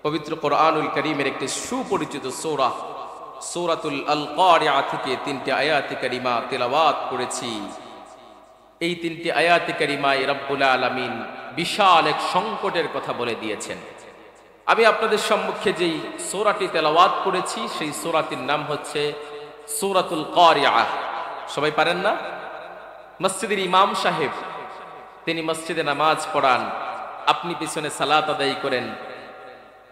পবিত্র কোরআনুল কারীমের একটি সুপরিচিত সূরা সূরাতুল আল কারিআ থেকে 3টি আয়াতে কারিমা তেলাওয়াত করেছি। এই 3টি আয়াতে কারিমায় রব্বুল আলামিন বিশাল এক সংকটের কথা বলে দিয়েছেন। আমি আপনাদের সম্মুখে যেই সূরাটি তেলাওয়াত করেছি সেই সূরাটির নাম হচ্ছে সূরাতুল কারিআ। সবাই পারেন না? মসজিদের ইমাম সাহেব তিনি মসজিদে নামাজ পড়ান, আপনি পিছনে সালাত আদায় করেন।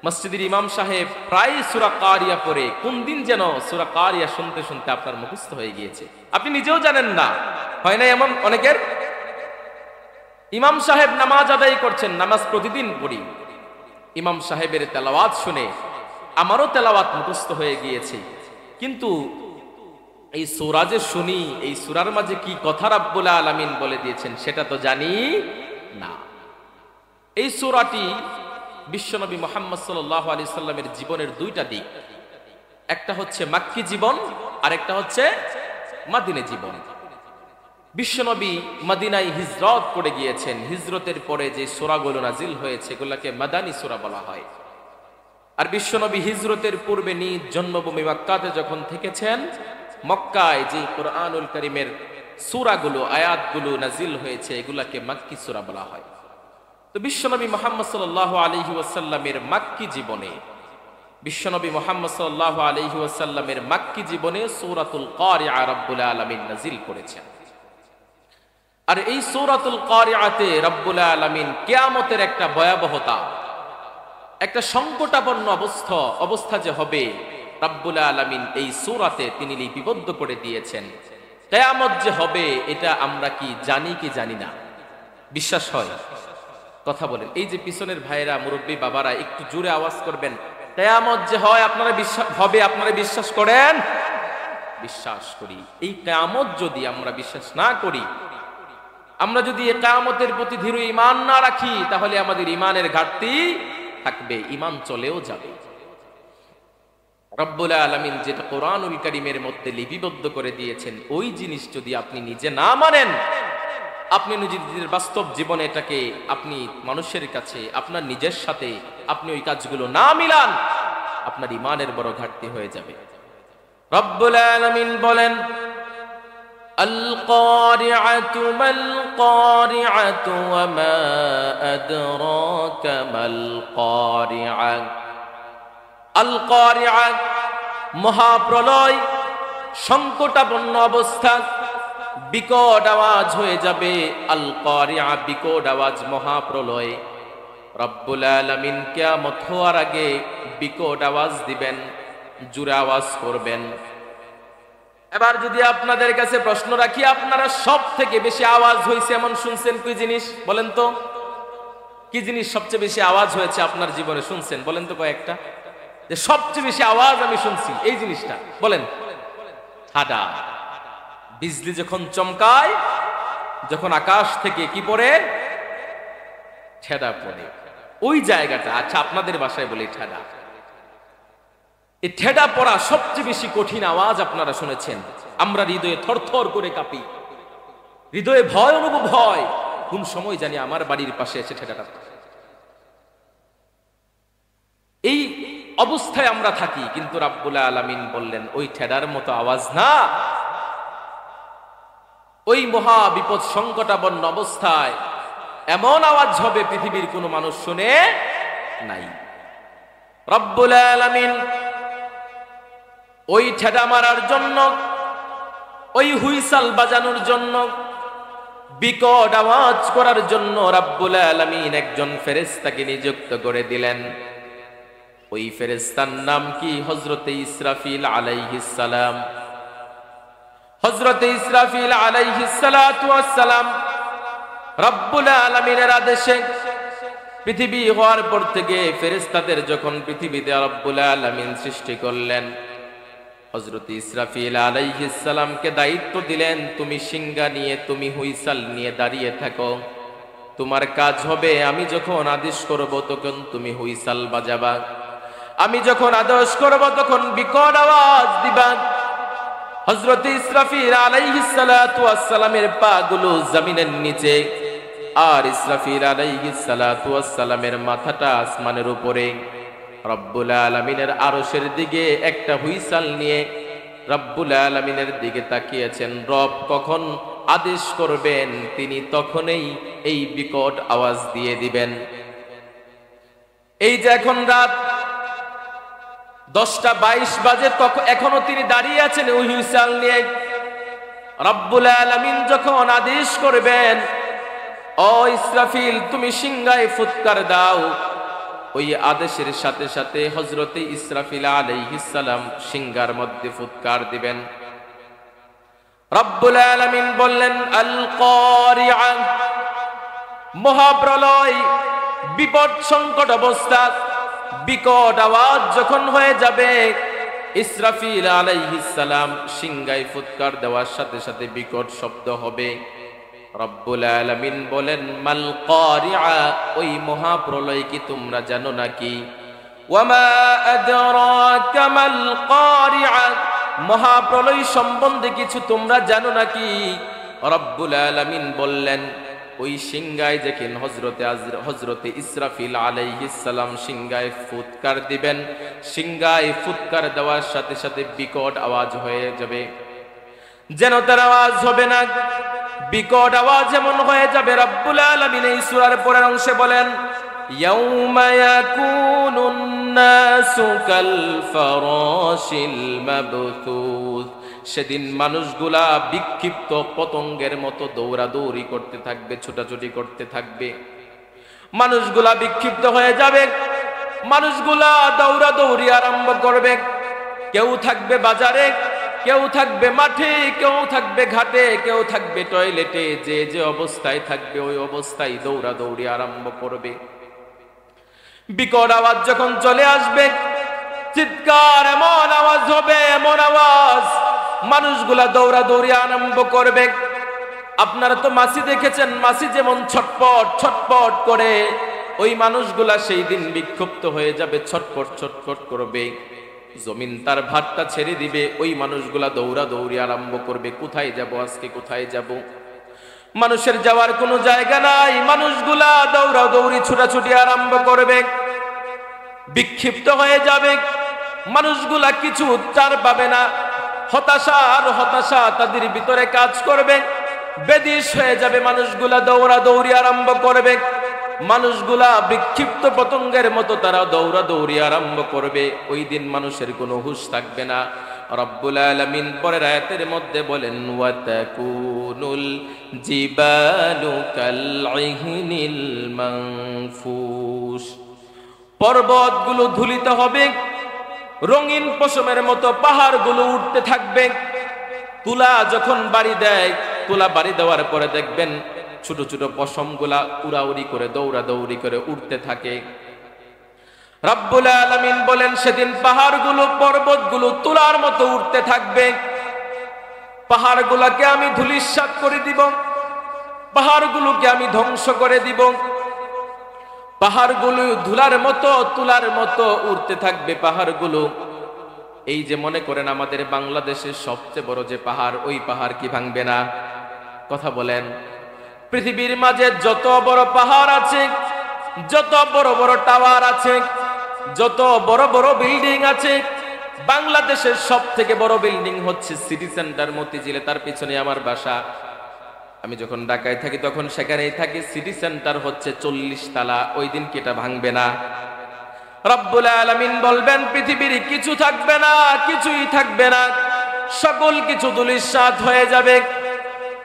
মসজিদের ইমাম সাহেব প্রায় সূরা কারিয়া পড়ে কোন দিন যেন সূরা কারিয়া শুনতে শুনতে আপনার মুখস্থ হয়ে গিয়েছে, আপনি নিজেও জানেন না। হয় না এমন অনেকের? ইমাম সাহেব নামাজ আদায় করছেন, নামাজ প্রতিদিন পড়ি, ইমাম সাহেবের তেলাওয়াত শুনে আমারও তেলাওয়াত মুখস্থ হয়ে গিয়েছে, কিন্তু এই সূরা যে শুনি, এই সূরার মাঝে কি কথা রব্বুল আলামিন বলে দিয়েছেন সেটা তো জানি না। এই সূরাটি বিশ্বনবী মুহাম্মদ সাল্লাল্লাহু আলাইহি সাল্লামের জীবনের দুইটা দিক, একটা হচ্ছে মাক্কি জীবন আর একটা হচ্ছে মদিনা জীবন। বিশ্বনবী মদিনায় হিজরত করে গিয়েছেন, হিজরতের পরে যে সূরাগুলো নাজিল হয়েছে এগুলোকে মাদানী সূরা বলা হয়। আর বিশ্বনবী হিজরতের পূর্বে নিজ জন্মভূমি মক্কাতে যখন থেকেছেন, মক্কায় যে কুরআনুল কারীমের সূরাগুলো আয়াতগুলো নাজিল হয়েছে এগুলাকে মাক্কি সূরা বলা হয়। তো বিশ্বনবী মুহাম্মদ সাল্লাল্লাহু আলাইহি ওয়াসাল্লামের মাক্কি জীবনে, বিশ্বনবী মুহাম্মদ সাল্লাল্লাহু আলাইহি ওয়াসাল্লামের মাক্কি জীবনে সূরাতুল কারিআ রব্বুল আলামিন নাজিল করেছেন। আর এই সূরাতুল কারিআতে রব্বুল আলামিন কিয়ামতের একটা ভয়াবহতা, একটা সংকটাপন্ন অবস্থা যে হবে রব্বুল আলামিন এই সূরাতে তিনি লিপিবদ্ধ করে দিয়েছেন। কিয়ামত যে হবে এটা আমরা কি জানি কি জানি না? বিশ্বাস হয়? কথা বলেন। এই যে পিছনের ভাইয়েরা, মুরব্বী বাবারা একটু জোরে আওয়াজ করবেন, কিয়ামত যে হয় আপনারা আপনারা বিশ্বাস করেন? বিশ্বাস করি। এই কিয়ামত যদি আমরা বিশ্বাস না করি, আমরা যদি এই কিয়ামতের প্রতি দৃঢ় ঈমান না রাখি, তাহলে আমাদের ঈমানের ঘাটতি থাকবে, ঈমান চলেও যাবে। রব্বুল আলামিন যেটা কোরআনুল কারীমের মধ্যে লিপিবদ্ধ করে দিয়েছেন, ওই জিনিস যদি আপনি নিজে না মানেন, আপনি নিজের বাস্তব জীবনে এটাকে আপনি মানুষের কাছে আপনার নিজের সাথে আপনি ওই কাজগুলো না মিলান, আপনার ঈমানের বড় ঘাটতি হয়ে যাবে। রব্বুল আলামিন বলেন, আল কারিআতু মাল কারিআতু ওয়া মা আদরাকা মাল কারিআ। আল কারিআ মহাপ্রলয়, সংকটাপন্ন অবস্থা, বিকট আওয়াজ হয়ে যাবে। আল কারিআ বিকট আওয়াজ, মহাপ্রলয়। রব্বুল আলামিন কিয়ামত হওয়ার আগে বিকট আওয়াজ দিবেন, জোরে আওয়াজ করবেন। এবার যদি আপনাদের কাছে প্রশ্ন রাখি, আপনারা সব থেকে বেশি আওয়াজ হয়েছে এমন শুনছেন কি জিনিস বলেন তো? কি জিনিস সবচেয়ে বেশি আওয়াজ হয়েছে আপনার জীবনে শুনছেন বলেন তো কয়েকটা? যে সবচেয়ে বেশি আওয়াজ আমি শুনছি এই জিনিসটা বলেন। ঠাডা, বিজলি যখন চমকায়, যখন আকাশ থেকে কি পড়ে? ঠেডা পড়ে, ওই জায়গাটা। আচ্ছা আপনাদের ভাষায় বলি ঠেডা। এই ঠেডা পড়া সবচেয়ে বেশি কঠিন আওয়াজ আপনারা শুনেছেন। আমরা হৃদয়ে থরথর করে কাঁপি, হৃদয়ে ভয় অনুভব হয়, কোন সময় জানি আমার বাড়ির পাশে এসে ঠেডাটা। এই অবস্থায় আমরা থাকি, কিন্তু রব্বুল আলামিন বললেন ওই ঠেডার মতো আওয়াজ না। ওই মহা বিপদ সংকটাপন্ন অবস্থায় এমন আওয়াজ হবে পৃথিবীর কোনো মানুষ শুনে নাই। রব্বুল আলামিন ওই ঠেডা মারার জন্য, ওই হুইসাল বাজানোর জন্য, বিকট আওয়াজ করার জন্য রব্বুল আলামিন একজন ফেরেশতাকে নিযুক্ত করে দিলেন। ওই ফেরেশতার নাম কি? হযরতে ইসরাফিল আলাইহিস সালাম। হযরতে ইসরাফিল আলাইহিস সালাতু ওয়াস সালাম রব্বুল আলামিনের আদেশে পৃথিবী হওয়ার পর থেকে ফেরেশতাদের যখন পৃথিবীতে রব্বুল আলামিন সৃষ্টি করলেন, হযরতে ইসরাফিল আলাইহিস সালামকে দায়িত্ব দিলেন, তুমি সিংহা নিয়ে, তুমি হুইসাল নিয়ে দাঁড়িয়ে থাকো। তোমার কাজ হবে আমি যখন আদেশ করব তখন তুমি হুইসাল বাজাবা, আমি যখন আদেশ করব তখন বিকট আওয়াজ দিবা। হযরতে ইসরাফিল আলাইহিস সালাতু ওয়াস সালামের পা গুলো জমিনের নিচে, আর ইসরাফিল আলাইহিস সালাতু ওয়াস সালামের মাথাটা আসমানের উপরে। রব্বুল আলামিনের আরশের দিকে একটা হুইসাল নিয়ে রব্বুল আলামিনের দিকে তাকিয়েছেন। রব কখন আদেশ করবেন তিনি তখনই এই বিকট আওয়াজ দিয়ে দিবেন। এই যে এখন রাত 10:22 বাজে, তখন এখনো তিনি দাঁড়িয়ে আছেন ওই হুইসাল নিয়ে। রব্বুল আলামিন যখন আদেশ করবেন, ও ইসরাফিল তুমি সিংহায় ফুৎকার দাও, ওই আদেশের সাথে সাথে হযরতে ইসরাফিল আলাইহিস সালাম সিংহার মধ্যে ফুৎকার দিবেন। রব্বুল আলামিন বললেন আল কারিআ, মহাপ্রলয়, বিপদ সংকট অবস্থা, বিকট আওয়াজ যখন হয়ে যাবে, ইসরাফিল আলাইহিস সালাম সিংহায় ফুৎকার দেওয়ার সাথে সাথে বিকট শব্দ হবে। রব্বুল আলামিন বলেন মাল কারিআ, ওই মহাপ্রলয় কি তোমরা জানো নাকি? ওয়ামা আদরাকা মাল কারিআ, মহাপ্রলয় সম্বন্ধে কিছু তোমরা জানো নাকি? রব্বুল আলামিন বললেন ওই সিংহায় দেখেন হযরতে ইসরাফিল আলাইহিস সালাম সিংহায় ফুৎকার দিবেন। সিংহায় ফুৎকার দেওয়ার সাথে সাথে বিকট আওয়াজ হয়ে যাবে, যেন তার আওয়াজ হবে না, বিকট আওয়াজ এমন হয়ে যাবে। রব্বুল আলামিন এই সূরার পরের অংশে বলেন ইয়াউমা ইয়াকুনুন নাসু কাল ফারাশিল মাবথুস, সেদিন মানুষগুলা বিক্ষিপ্ত পতঙ্গের মতো দৌড়াদৌড়ি করতে থাকবে, ছোটাছুটি করতে থাকবে। মানুষগুলা বিক্ষিপ্ত হয়ে যাবে, মানুষগুলা দৌড়াদৌড়ি আরম্ভ করবে। কেউ থাকবে বাজারে, কেউ থাকবে মাঠে, কেউ থাকবে ঘাটে, কেউ থাকবে টয়লেটে। যে যে অবস্থায় থাকবে ওই অবস্থায় দৌড়াদৌড়ি আরম্ভ করবে। বিকট আওয়াজ যখন চলে আসবে, চিৎকার এমন আওয়াজ হবে, এমন আওয়াজ, মানুষগুলা দৌড়াদৌড়ি আরম্ভ করবে। আপনারা তো মাছি দেখেছেন, মাছি যেমন ছটপট ছটপট করে, ওই মানুষগুলা সেই দিন বিক্ষুব্ধ হয়ে যাবে, ছটপট ছটপট করবে। জমিন তার ভাতটা ছেড়ে দিবে, ওই মানুষগুলা দৌড়াদৌড়ি আরম্ভ করবে। কোথায় যাব আজকে, কোথায় যাব? মানুষের যাওয়ার কোনো জায়গা নাই, মানুষগুলা দৌড়াদৌড়ি ছোটাছুটি আরম্ভ করবে, বিক্ষিপ্ত হয়ে যাবে। মানুষগুলা কিছু উত্তর পাবে না, হতাশা আর হতাশা তাদের ভিতরে কাজ করবে, বেদিশ হয়ে যাবে। মানুষগুলা দৌড়াদৌড়ি আরম্ভ করবে, মানুষগুলা বিক্ষিপ্ত পতঙ্গের মতো তারা দৌড়াদৌড়ি আরম্ভ করবে। ওই দিন মানুষের কোনো হুঁশ থাকবে না। রব্বুল আলামিন পরের আয়াতের মধ্যে বলেন ওয়া তাকুনুল জিবালু কাল ইহনিল মানফুস, পর্বতগুলো ধুলিত হবে, রঙিন পশমের মতো পাহাড়গুলো উঠতে থাকবে। তুলা যখন বাড়ি দেয়, তুলা বাড়ি দেওয়ার পরে দেখবেন ছোট ছোট পশমগুলা উড়াউড়ি করে দৌড়াদৌড়ি করে উঠতে থাকে। রব্বুল আলামিন বলেন সেদিন পাহাড়গুলো, পর্বতগুলো তুলার মতো উঠতে থাকবে। পাহাড়গুলোকে আমি ধূলিসাৎ করে দিব, পাহাড়গুলোকে আমি ধ্বংস করে দিব। পাহাড়গুলো ধুলার মতো, তুলার মতো উড়তে থাকবে পাহাড়গুলো। এই যে মনে করেন আমাদের বাংলাদেশের সবচেয়ে বড় যে পাহাড়, ওই পাহাড় কি ভাঙবে না? কথা বলেন। পৃথিবীর মাঝে যত বড় পাহাড় আছে, যত বড় বড় টাওয়ার আছে, যত বড় বড় বিল্ডিং আছে, বাংলাদেশের সব থেকে বড় বিল্ডিং হচ্ছে সিটি সেন্টার মতিঝিলে, তার পিছনে আমার বাসা। আমি যখন ঢাকায় থাকি তখন সেখানেই থাকি। সিটি সেন্টার হচ্ছে 40 তলা। ওই দিন কি এটা ভাঙবে না? রব্বুল আলামিন বলবেন পৃথিবীর কিছু থাকবে না, কিছুই থাকবে না, সকল কিছু ধূলিসাৎ হয়ে যাবে,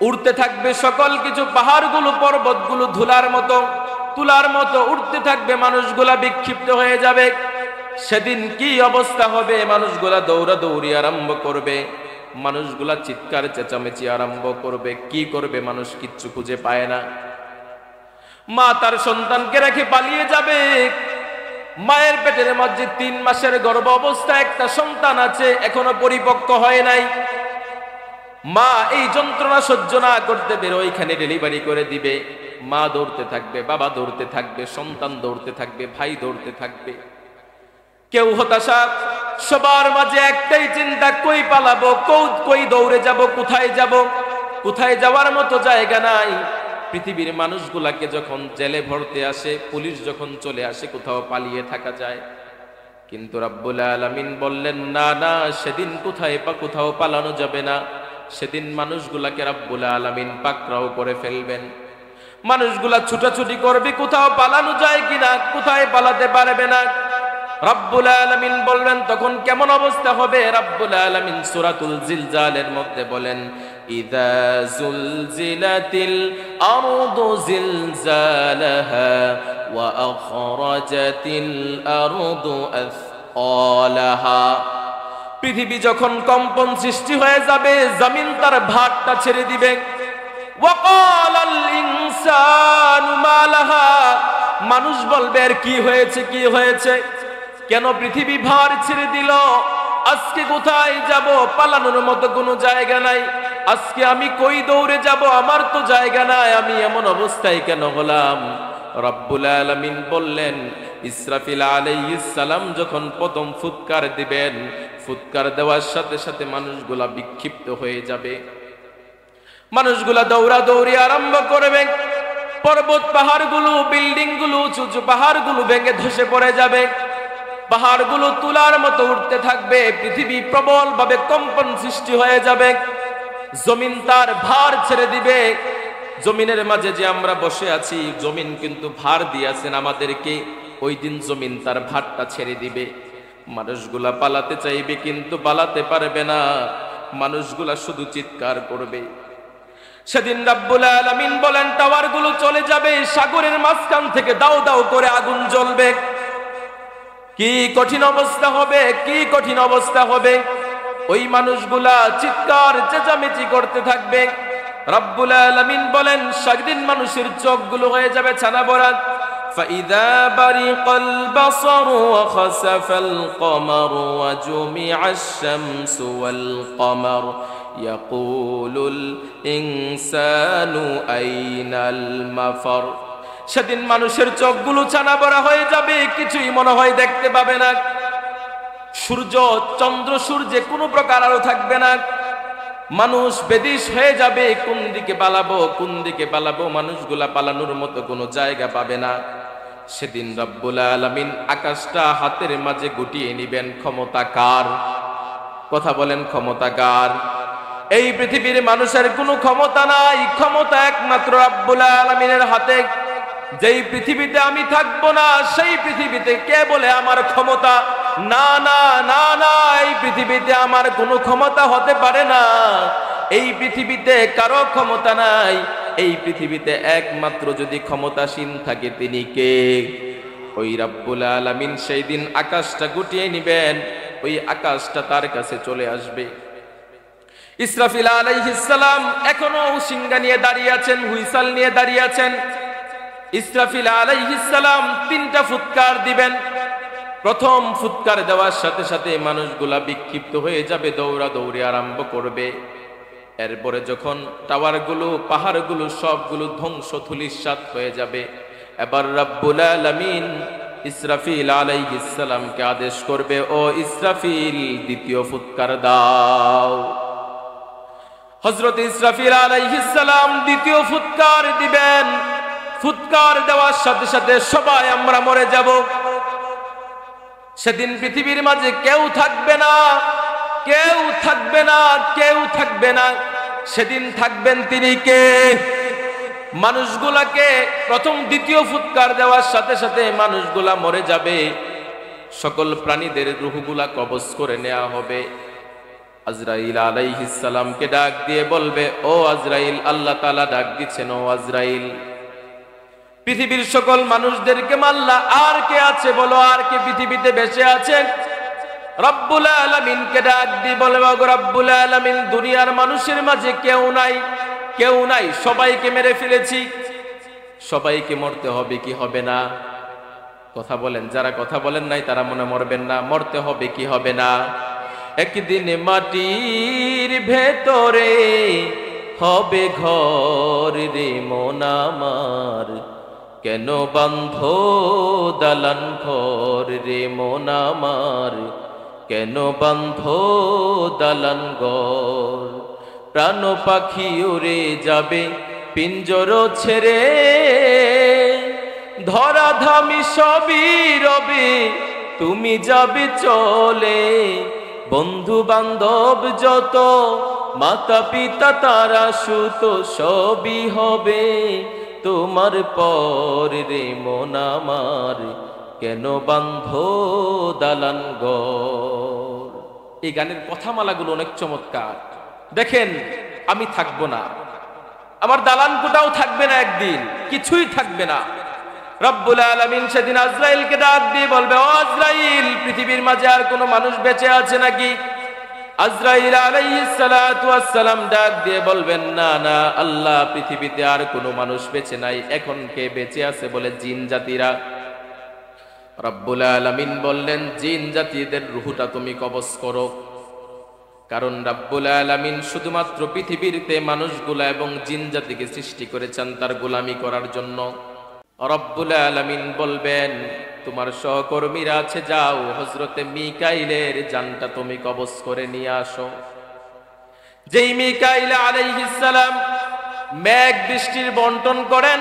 উড়তে থাকবে সকল কিছু। পাহাড়গুলো, পর্বতগুলো ধুলার মতো, তুলার মতো উড়তে থাকবে, মানুষগুলা বিক্ষিপ্ত হয়ে যাবে। সেদিন কি অবস্থা হবে? মানুষগুলা দৌড়াদৌড়ি আরম্ভ করবে, মানুষগুলা চিৎকার চেঁচামেচি আরম্ভ করবে। কি করবে? মানুষ কিচ্ছু খুঁজে পায় না। মা তার সন্তানকে রেখে পালিয়ে যাবে। মায়ের পেটের মধ্যে 3 মাসের গর্ভ অবস্থা একটা সন্তান আছে, এখনো পরিপক্ক হয় নাই। মা এই যন্ত্রণা সহ্য না করতে পেরে ওইখানে ডেলিভারি করে দিবে। মা দৌড়তে থাকবে, বাবা দৌড়তে থাকবে, সন্তান দৌড়তে থাকবে, ভাই দৌড়তে থাকবে। কেউ হতাশা, সবার মাঝে একটাই চিন্তা, কই পালাবো, কই দৌড়ে যাব, কোথায় যাব? কোথায় যাওয়ার মতো জায়গা নাই। পৃথিবীর মানুষগুলাকে যখন জেলে ভরতে আসে, পুলিশ যখন চলে আসে, কোথাও পালিয়ে থাকা যায়? কিন্তু রব্বুল আলামিন বললেন না না, সেদিন কোথাও পালানো যাবে না। সেদিন মানুষগুলাকে রব্বুল আলামিন পাকড়াও করে ফেলবেন। মানুষগুলা ছুটাছুটি করবে, কোথাও পালানো যায় কিনা, কোথায় পালাতে পারবে না। রব্বুল আলামিন বলবেন তখন কেমন অবস্থা হবে। রব্বুল আলামিন সূরাতুল জিলজালের মধ্যে বলেন, ইযা যুলজিলাতিল আরদু জিলজালাহা ওয়া আখরাজাতিল আরদু আসকালাহা। পৃথিবী যখন কম্পন সৃষ্টি হয়ে যাবে, জমিন তার ভারটা ছেড়ে দিবে। ওয়া ক্বালাল ইনসানু মা লাহা, মানুষ বলবে আর কি হয়েছে, কি হয়েছে, কেন পৃথিবী ভার ছেড়ে দিল? আজকে কোথায় যাব? পালানোর মতো কোনো জায়গা নাই। আজকে আমি কই দৌড়ে যাব? আমার তো জায়গা নাই। আমি এমন অবস্থায় কেন হলাম? রব্বুল আলামিন বললেন, ইসরাফিল আলাইহিস সালাম যখন প্রথম ফুৎকার দিবেন, ফুৎকার দেওয়ার সাথে সাথে মানুষগুলা বিক্ষিপ্ত হয়ে যাবে। মানুষগুলা দৌড়াদৌড়ি আরম্ভ করবে। পর্বত পাহাড়গুলো, বিল্ডিংগুলো, উঁচু পাহাড়গুলো ভেঙে ধসে পড়ে যাবে। পাহাড়গুলো তুলার মতো উঠতে থাকবে। পৃথিবী প্রবল ভাবে কম্পন সৃষ্টি হয়ে যাবে। জমিন তার ভার ছেড়ে দিবে। জমিনের মাঝে যে আমরা বসে আছি, জমিন কিন্তু ভার দিয়েছেন আমাদেরকে। ওই দিন জমিন তার ভারটা ছেড়ে দিবে। মানুষগুলা পালাতে চাইবে কিন্তু পালাতে পারবে না। মানুষগুলা শুধু চিৎকার করবে। সেদিন রব্বুল আলামিন বলেন, টাওয়ারগুলো চলে যাবে। সাগরের মাঝখান থেকে দাও দাও করে আগুন জ্বলবে। কি কঠিন অবস্থা হবে, কি কঠিন অবস্থা হবে। ওই মানুষগুলা চিৎকার চেঁচামেচি করতে থাকবে। রব্বুল আলামিন বলেন, সেদিন মানুষের চোখগুলো হয়ে যাবে ছানা ভরা। ফাইযা বারিকাল বাসারু ওয়া খাসাফাল কমারু ওয়া জুমিআশ শামসু ওয়াল কমার ইয়াকুলুল ইনসানু আইনাল মাফার। সেদিন মানুষের চোখগুলো ছানা ভরা হয়ে যাবে, কিছুই মনে হয় দেখতে পাবে না। সূর্য, চন্দ্র, সূর্যে কোনো প্রকার আলো থাকবে না। মানুষ বেদিশ হয়ে যাবে, কোন দিকে পালাবো, কোন দিকে পালাবো। মানুষগুলা পালানোর মতো কোনো জায়গা পাবে না। সেদিন রব্বুল আলামিন আকাশটা হাতের মাঝে গুটিয়ে নিবেন। ক্ষমতা কার? কথা বলেন, ক্ষমতা কার? এই পৃথিবীর মানুষের কোনো ক্ষমতা নাই। ক্ষমতা একমাত্র রব্বুল আলামিনের হাতে। যেই পৃথিবীতে আমি থাকবো না, সেই পৃথিবীতে কে বলে আমার ক্ষমতা? না না না না, এই পৃথিবীতে আমার কোনো ক্ষমতা হতে পারে না। এই পৃথিবীতে কারো ক্ষমতা নাই। এই পৃথিবীতে একমাত্র যদি ক্ষমতাসীন থাকে তিনি কে? ওই রব্বুল আলামিন সেই দিন আকাশটা গুটিয়ে নিবেন। ওই আকাশটা তার কাছে চলে আসবে। ইসরাফিল আলাইহিস সালাম এখনো সিংহা নিয়ে দাঁড়িয়ে আছেন, হুইসাল নিয়ে দাঁড়িয়ে আছেন। ইসরাফিল আলাইহিস সালাম তিনটা ফুৎকার দিবেন। প্রথম ফুৎকার দেওয়ার সাথে সাথে মানুষগুলা বিক্ষিপ্ত হয়ে যাবে, দৌড়াদৌড়ি আরম্ভ করবে। এরপরে যখন টাওয়ারগুলো, পাহাড়গুলো সবগুলো ধ্বংস ধূলিসাৎ হয়ে যাবে, এবার রব্বুল আলামিন ইসরাফিল আলাইহিস সালামকে আদেশ করবে, ও ইসরাফিল দ্বিতীয় ফুৎকার দাও। হযরত ইসরাফিল আলাইহিস সালাম দ্বিতীয় ফুৎকার দিবেন। ফুৎকার দেওয়ার সাথে সাথে সবাই আমরা মরে যাব। সেদিন পৃথিবীর মাঝে কেউ থাকবে না, কেউ থাকবে না, কেউ থাকবে না। সেদিন থাকবেন তিনি কে? মানুষগুলাকে প্রথম দ্বিতীয় ফুৎকার দেওয়ার সাথে সাথে মানুষগুলা মরে যাবে। সকল প্রাণীদের রূহগুলা কবজ করে নেওয়া হবে। আজরাইল আলাইহিস সালামকে ডাক দিয়ে বলবে, ও আজরাইল, আল্লাহ তাআলা ডাক দিচ্ছেন, ও আজরাইল, পৃথিবীর সকল মানুষদেরকে মাল্লা, আর কে আছে বলো, আর কে পৃথিবীতে বেঁচে আছে? রব্বুল আলামিনকে ডাক দিয়ে বলবে, ওগো রব্বুল আলামিন, দুনিয়ার মানুষের মাঝে কেউ নাই, কেউ নাই, সবাইকে মেরে ফেলেছি। সবাইকে মরতে হবে কি হবে না? কথা বলেন। যারা কথা বলেন নাই তারা মনে মরবেন না। মরতে হবে কি হবে না? একদিন মাটির ভেতরে হবে ঘর রে মন আমার, কেন বান্ধ দালান ঘর রে মন আমার, কেন বান্ধ দালান ঘর। প্রাণ পাখি উড়ে যাবে পিঞ্জর ছেড়ে, ধরাধামি সবই রবে তুমি যাবে চলে, বন্ধু বান্ধব যত, মাতা পিতা তারা সুত, সবই হবে তোমার পর রে মন আমার, কেন বান্ধ দালান ঘর। এই গানের কথামালাগুলো অনেক চমৎকার। দেখেন, আমি থাকবো না, আমার দালান কোটাও থাকবে না, একদিন কিছুই থাকবে না। রব্বুল আলামিন সেদিন আজরাইলকে ডাক দিয়ে বলবে, ও আজরাইল, পৃথিবীর মাঝে আর কোনো মানুষ বেঁচে আছে নাকি? আজরাইল আলাইহিস সালাতু ওয়াস সালাম ডাক দিয়ে বলবেন, না না আল্লাহ, পৃথিবীতে আর কোনো মানুষ বেঁচে নাই, এখন কে বেঁচে আছে বলে জিন জাতিরা। রব্বুল আলামিন বললেন, জিন জাতিদের রূহটা তুমি কবজ করো, কারণ রব্বুল আলামিন শুধুমাত্র পৃথিবীতে মানুষগুলা এবং জিন জাতিকে সৃষ্টি করেছেন তার গোলামি করার জন্য। রব্বুল আলামিন বলবেন, তোমার সহকর্মীরা আছে, যাও হযরতে মিকাইলের জানটা তুমি কবজ করে নিয়ে আসো। যেই মিকাইল আলাইহিস সালাম মেঘ বৃষ্টির বন্টন করেন,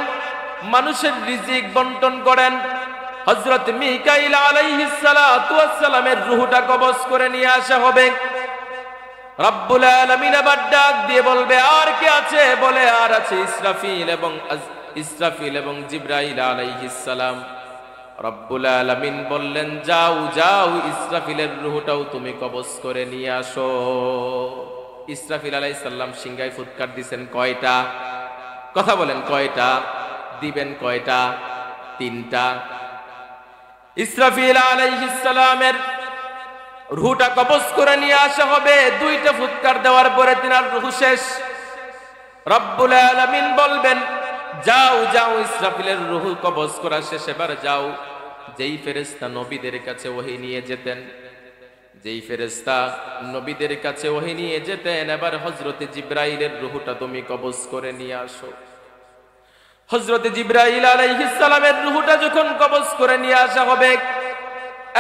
মানুষের রিজিক বন্টন করেন, হযরত মিকাইল আলাইহিস সালাতু ওয়াস সালামের রূহটা কবজ করে নিয়ে আসা হবে। রব্বুল আলামিন আবার ডাক দিয়ে বলবে, আর কে আছে? বলে, আর আছে ইসরাফিল এবং জিবরাইল আলাইহিস সালাম। রব্বুল আলামিন বললেন, যাও যাও, ইসরাফিলের রূহটাও তুমি কবজ করে নিয়ে আসো। ইসরাফিল আলাইহিস সালাম সিংহায় ফুৎকার দিবেন কয়টা? কথা বলেন, কয়টা দিবেন? কয়টা? 3টা। ইসরাফিল আলাইহিস সালামের রূহটা কবজ করে নিয়ে আসা হবে। 2টা ফুৎকার দেওয়ার পরে তিনার রূহ শেষ। রব্বুল আলামিন বলবেন, যাও যাও, ইসরাফিলের রূহ কবজ করা শেষ, এবার যাও। যেই ফেরেশতা নবীদের কাছে ওহী নিয়ে যেতেন, এবার হযরতে জিবরাইলের রূহটা তুমি কবজ করে নিয়ে আসো। হযরতে জিবরাইল আলাইহিস সালামের রূহটা যখন কবজ করে নিয়ে আসা হবে,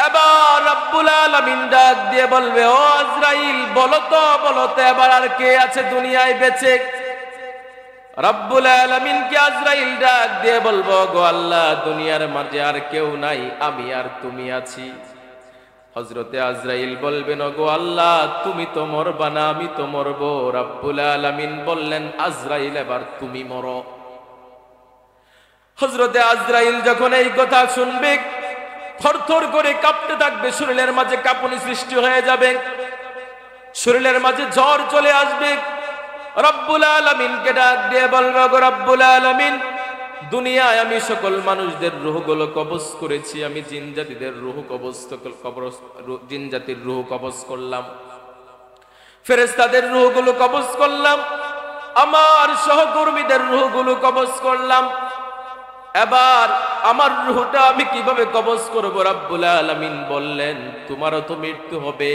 এবার রব্বুল আলামিন ডাক দিয়ে বলবে, ও আজরাইল, বলো তো এবার আর কে আছে দুনিয়ায় বেঁচে? রব্বুল আলামিন কে আজরাইল ডাক দিয়ে বলবো, গো আল্লাহ, দুনিয়ার মাঝে আর কেউ নাই, আমি আর তুমি আছি। হযরতে আজরাইল বলবেন, গো আল্লাহ, তুমি তো মরবা না, আমি তো মরবো। রব্বুল আলামিন বললেন, আজরাইল, এবার তুমি মরো। হযরতে আজরাইল যখন এই কথা শুনবে, থরথর করে কাঁপতে থাকবে, শরীরের মাঝে কাঁপুনি সৃষ্টি হয়ে যাবে, শরীরের মাঝে জ্বর চলে আসবে। রব্বুল আলামিনকে ডাক দিয়ে বলবে, গো রব্বুল আলামিন, দুনিয়ায় আমি সকল মানুষদের রূহগুলো কবজ করেছি, আমি জিন জাতিদের জিন জাতির রূহ কবজ করলাম, ফেরেশতাদের রূহগুলো কবজ করলাম, আমার সহকর্মীদের রূহগুলো কবজ করলাম। এবার আমার রূহটা আমি কিভাবে কবজ করব? রব্বুল আলামিন বললেন, তোমারও তো মৃত্যু হবে,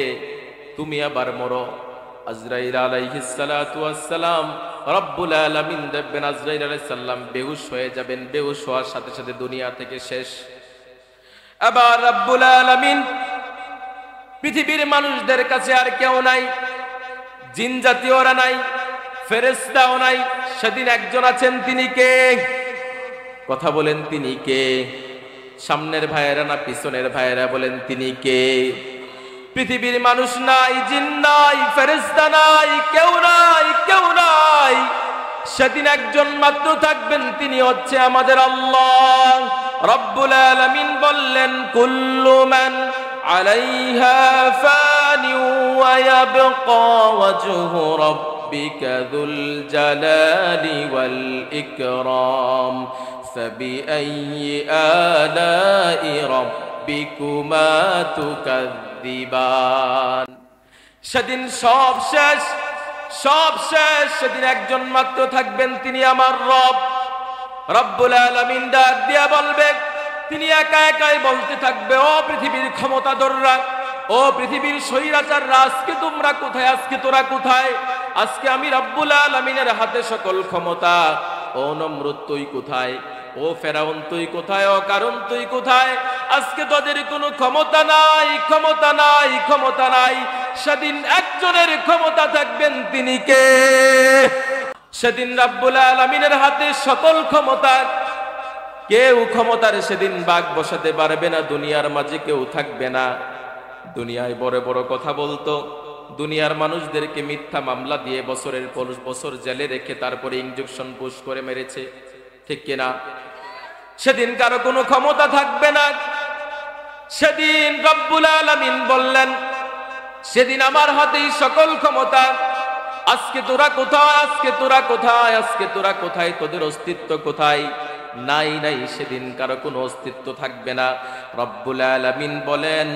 তুমি আবার মরো। আজরাইল আলাইহিস সালাতু ওয়াস সালাম, রব্বুল আলামিন দেখবেন আজরাইল আলাইহিস সালাম বেহুশ হয়ে যাবেন, বেহুশ হওয়ার সাথে সাথে দুনিয়া থেকে শেষ। এবার রব্বুল আলামিন পৃথিবীর মানুষদের কাছে আর কেউ নাই, জিন জাতীয়রা নাই, ফেরেশতাও নাই, সেদিন একজন আছেন, তিনি কে? কথা বলেন, তিনি কে? সামনের ভাইয়েরা না পিছনের ভাইয়েরা? বলেন, তিনি কে? পৃথিবীর মানুষ নাই, জিন নাই, ফেরেশতা নাই, কেউ নাই, কেউ নাই। সেদিন একজন মাত্র থাকবেন, তিনি হচ্ছে আমাদের আল্লাহ। রব্বুল আলামিন বললেন, কুল্লু মান আলাইহা ফানি ওয়া ইয়াবকা ওয়াজহু রাব্বিকা যুল জালালি ওয়াল ইকরাম ফাবিআইয়ি আলাই রাব্বিকুমা তুকাযযিবান। সেদিন সব শেষ, সব শেষ। সেদিন একজন মাত্র থাকবেন, তিনি আমার রব। রব্বুল আলামিন ডাক দিয়া বলবে, তিনি একা একাই বলতে থাকবে, ও পৃথিবীর ক্ষমতাধররা, ও পৃথিবীর স্বৈরাচাররা, আজকে তোমরা কোথায়? আজকে তোরা কোথায়? আজকে আমি রব্বুল আলামিনের হাতে সকল ক্ষমতা। ও নমরুদ, তুই কোথায়? ও ফেরাউন, তুই কোথায়? ও কারণ, তুই কোথায়? আজকে তোদের কোনো ক্ষমতা নাই, ক্ষমতা নাই, ক্ষমতা নাই। সেদিন একজনের ক্ষমতা থাকবেন, তিনি কে? সেদিন রব্বুল আলামিনের হাতে সকল ক্ষমতা। কেউ ক্ষমতার সেদিন বাঘ বসাতে পারবে না, দুনিয়ার মাঝে কেউ থাকবে না। দুনিয়ায় বড় বড় কথা বলতো, দুনিয়ার মানুষদেরকে মিথ্যা মামলা দিয়ে বছরের পর বছর জেলে রেখে তারপরে ইনজেকশন পুশ করে মেরেছে, ঠিক কিনা? সেদিন কারো কোনো ক্ষমতা থাকবে না। সেদিন রব্বুল আলামিন বললেন, সেদিন আমার হাতেই সকল ক্ষমতা। আজকে তোরা কোথায়, আজকে তোরা কোথায়, আজকে তোরা কোথায়, তোদের অস্তিত্ব কোথায়? নাই নাই, সেদিন কারো কোনো অস্তিত্ব থাকবে না। রব্বুল আলামিন বলেন,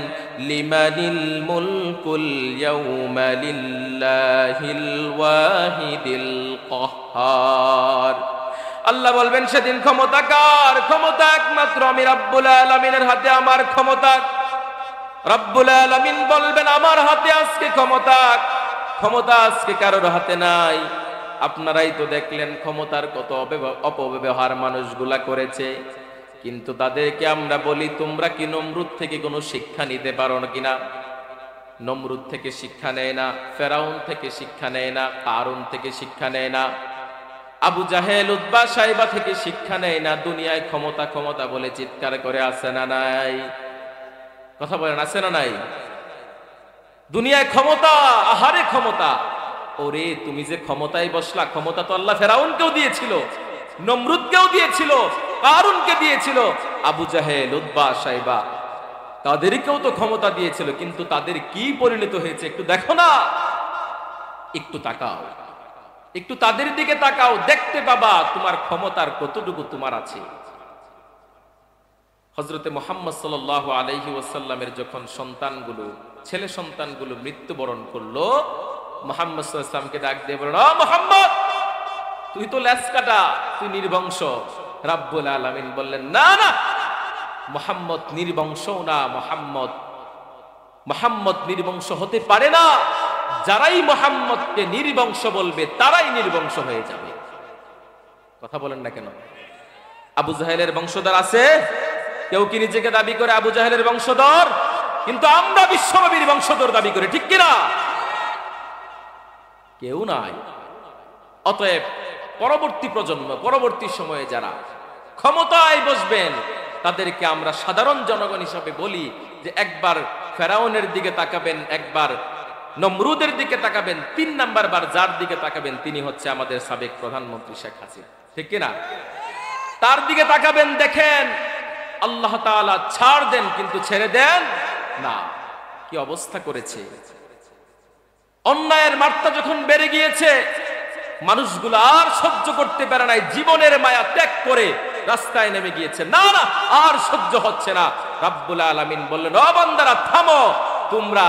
লিমানিল মুলকুল ইয়াউমা লিল্লাহিল ওয়াহিদিল কাহ্হার। আল্লাহ বলবেন সেদিন ক্ষমতা কার? ক্ষমতা একমাত্র আমি রব্বুল আলামিনের হাতে আমার ক্ষমতা। রব্বুল আলামিন বলবেন আমার হাতে আজকে ক্ষমতা। ক্ষমতা আজকে কারোর হাতে নাই। আপনারাই তো দেখলেন ক্ষমতার কত অপব্যবহার মানুষগুলা করেছে। কিন্তু তাদেরকে আমরা বলি, তোমরা কি নমরুদ থেকে কোনো শিক্ষা নিতে পারো কিনা? নমরুদ থেকে শিক্ষা নেয় না, ফেরাউন থেকে শিক্ষা নেয় না, কারুন থেকে শিক্ষা নেয় না, আবু জাহেল উতবা সাইবা থেকে শিক্ষা নেয় না। দুনিয়ায় ক্ষমতা ক্ষমতা বলে চিৎকার করে, আছে না নাই? কথা বলেন, আছে না নাই? দুনিয়ায় ক্ষমতা, আহারে ক্ষমতা। ওরে তুমি যে ক্ষমতায় বসলা, ক্ষমতা তো আল্লাহ ফেরাউনকেও দিয়েছিল, নমরুদকেও দিয়েছিল, কারুনকে দিয়েছিল, আবু জাহেল উতবা সাইবা তাদেরকেও তো ক্ষমতা দিয়েছিল। কিন্তু তাদের কি পরিণত হয়েছে একটু দেখো না, একটু তাকাও, একটু তাদের দিকে তাকাও, দেখতে পাবা তোমার ক্ষমতার কতটুকু তোমার আছে। হযরতে মুহাম্মদ সাল্লাল্লাহু আলাইহি ওয়াসাল্লামের যখন সন্তানগুলো, ছেলে সন্তানগুলো মৃত্যুবরণ করলো, মুহাম্মদ সাল্লাল্লাহু আলাইহি ওয়াসাল্লামকে ডাক দিয়ে বললেন, ও মুহাম্মদ, তুই তো লেজ কাটা, তুই নির্বংশ। রাব্বুল আলামিন বললেন, না না, মুহাম্মদ নির্বংশ না। মুহাম্মদ নির্বংশ হতে পারে না। যারাই মুহাম্মদকে নির্বংশ বলবে তারাই নির্বংশ হয়ে যাবে। কথা বলেন না কেন? আবু জাহেলের বংশধর আছে? কেউ কি নিজেকে দাবি করে আবু জাহেলের বংশধর? কিন্তু আমরা বিশ্বনবীর বংশধর দাবি করি, ঠিক কিনা? কেউ নাই। অতএব পরবর্তী প্রজন্ম, পরবর্তী সময়ে যারা ক্ষমতায় বসবেন তাদেরকে আমরা সাধারণ জনগণ হিসাবে বলি যে একবার ফেরাউনের দিকে তাকাবেন, একবার নমরুদের দিকে তাকাবেন, 3 নাম্বার বার যার দিকে তাকাবেন তিনি হচ্ছে আমাদের সাবেক প্রধানমন্ত্রী শেখ হাসিনা, ঠিক কিনা? তার দিকে তাকাবেন, দেখেন আল্লাহ তাআলা ছাড় দেন কিন্তু ছেড়ে দেন না। কি অবস্থা করেছে! অন্যায়ের মাত্রা যখন বেড়ে গিয়েছে, মানুষগুলো আর সহ্য করতে পারে নাই, জীবনের মায়া ত্যাগ করে রাস্তায় নেমে গিয়েছে। না না, আর সহ্য হচ্ছে না। রাব্বুল আলামিন বললেন, ও বান্দারা থামো, তোমরা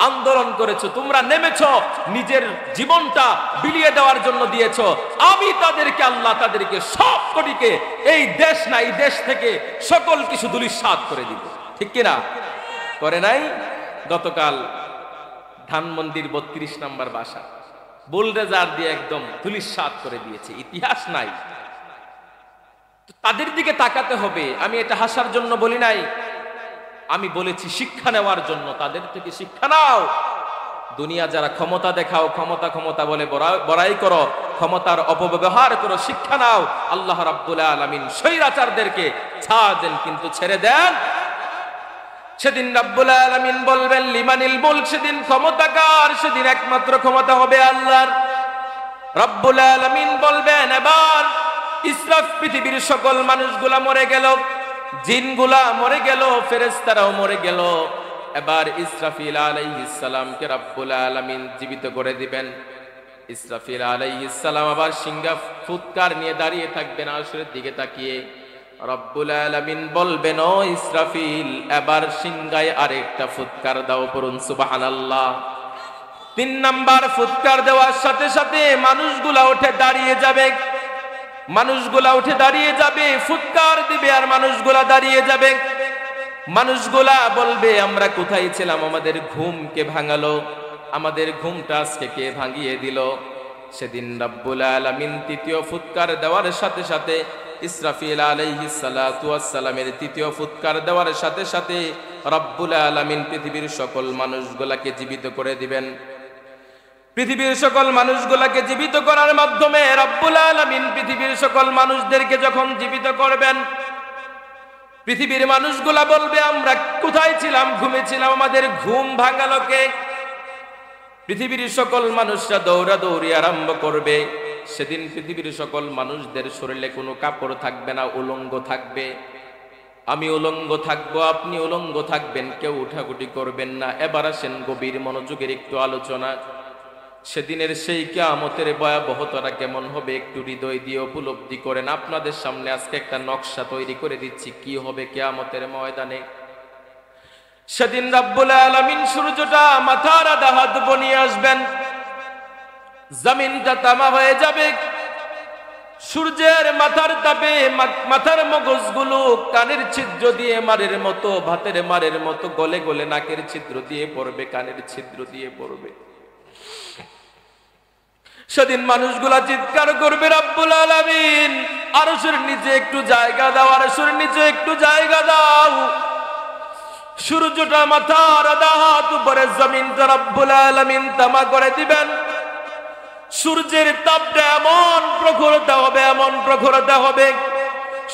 আন্দোলন করেছো, তোমরা নেমেছো, নিজের জীবনটা বিলিয়ে দেওয়ার জন্য দিয়েছো। আমি তাদেরকে, আল্লাহ তাদেরকে সব কটিকে এই দেশ না এই দেশ থেকে সকল কিছু ধূলিসাৎ করে দিব, ঠিক কিনা? করে নাই? গতকাল ধানমন্ডির 32 নাম্বার বাসা বুলডোজার দিয়ে একদম ধূলিসাৎ করে দিয়েছে। ইতিহাস নাই। তাদের দিকে তাকাতে হবে। আমি এটা হাসার জন্য বলি নাই, আমি বলেছি শিক্ষা নেওয়ার জন্য। তাদের থেকে শিক্ষা নাও। দুনিয়া যারা ক্ষমতা দেখাও, ক্ষমতা ক্ষমতা বলে বড়াই করো, ক্ষমতার অপব্যবহার করো, শিক্ষা নাও। আল্লাহ রাব্বুল আলামিন স্বৈরাচারদেরকে ছাড় দেন কিন্তু ছেড়ে দেন। সেদিন রাব্বুল আলামিন বলবেন, লিমানিল মুলক, সেদিন ক্ষমতা কার? সেদিন একমাত্র ক্ষমতা হবে আল্লাহর। রাব্বুল আলামিন বলবেন, এবার ইসরাফ, পৃথিবীর সকল মানুষগুলা মরে গেল, জিনগুলা মরে গেল, ফেরেশতারাও মরে গেল। এবার ইসরাফিল আলাইহিস সালামকে রাব্বুল আলামিন জীবিত করে দিবেন। ইসরাফিল আলাইহিস সালাম আবার সিংহা ফুৎকার নিয়ে দাঁড়িয়ে থাকবেন আরশের দিকে তাকিয়ে। রব্বুল আলামিন বলবেন, ও ইসরাফিল, এবার সিংহায় আরেকটা ফুৎকার দাও, পড়ুন সুবহানাল্লাহ। 3 নাম্বার ফুৎকার দেওয়ার সাথে সাথে মানুষগুলা উঠে দাঁড়িয়ে যাবে, মানুষগুলা উঠে দাঁড়িয়ে যাবে, ফুৎকার দিবে আর মানুষগুলা দাঁড়িয়ে যাবে। মানুষগুলা বলবে, আমরা কোথায় ছিলাম? আমাদের ঘুম কে ভাঙালো? আমাদের ঘুমটা আজকে কে ভাঙিয়ে দিল? সেদিন রাব্বুল আলামিন 3য় ফুৎকার দেওয়ার সাথে সাথে, ইসরাফিল আলাইহিস সালাতু ওয়াস সালামের 3য় ফুৎকার দেওয়ার সাথে সাথে রাব্বুল আলামিন পৃথিবীর সকল মানুষগুলাকে জীবিত করে দিবেন। পৃথিবীর সকল মানুষগুলাকে জীবিত করার মাধ্যমে রাব্বুল আলামিন পৃথিবীর সকল মানুষদেরকে যখন জীবিত করবেন, পৃথিবীর মানুষগুলা বলবে আমরা কোথায় ছিলাম, ঘুমেছিলাম, আমাদের ঘুম ভাঙালো কে? পৃথিবীর সকল মানুষরা দৌড়াদৌড়ি আরম্ভ করবে। সেদিন পৃথিবীর সকল মানুষদের শরীরে কোনো কাপড় থাকবে না, উলঙ্গ থাকবে। আমি উলঙ্গ থাকবো, আপনি উলঙ্গ থাকবেন, কেউ উঠাকুটি করবেন না। এবার আসেন গভীর মনোযোগের একটু আলোচনা। সেদিনের সেই কিয়ামতের ভয়াবহতাটা কেমন হবে একটু হৃদয় দিয়ে উপলব্ধি করেন। আপনাদের সামনে আজকে একটা নকশা তৈরি করে দিচ্ছি কি হবে কিয়ামতের ময়দানে। সেদিন রাব্বুল আলামিন সূর্যটা মাথার আধা হাত বনিয়ে আসবেন, জমিনটা তামা হয়ে যাবে। সূর্যের মাথার তাপে মাথার মগজগুলো কানের ছিদ্র দিয়ে মারের মতো, ভাতের মারের মতো গলে গলে নাকের ছিদ্র দিয়ে পড়বে, কানের ছিদ্র দিয়ে পড়বে। সেদিন মানুষগুলা চিৎকার করবে, রাব্বুল আলামিন আরশের নিচে একটু জায়গা দাও, আরশের নিচে একটু জায়গা দাও। সূর্যটা মাথার আধা হাত উপরে, জমিনটা রাব্বুল আলামিন তামা করে দিবেন। সূর্যের তাপটা এমন প্রখরতা হবে, এমন প্রখরতা হবে,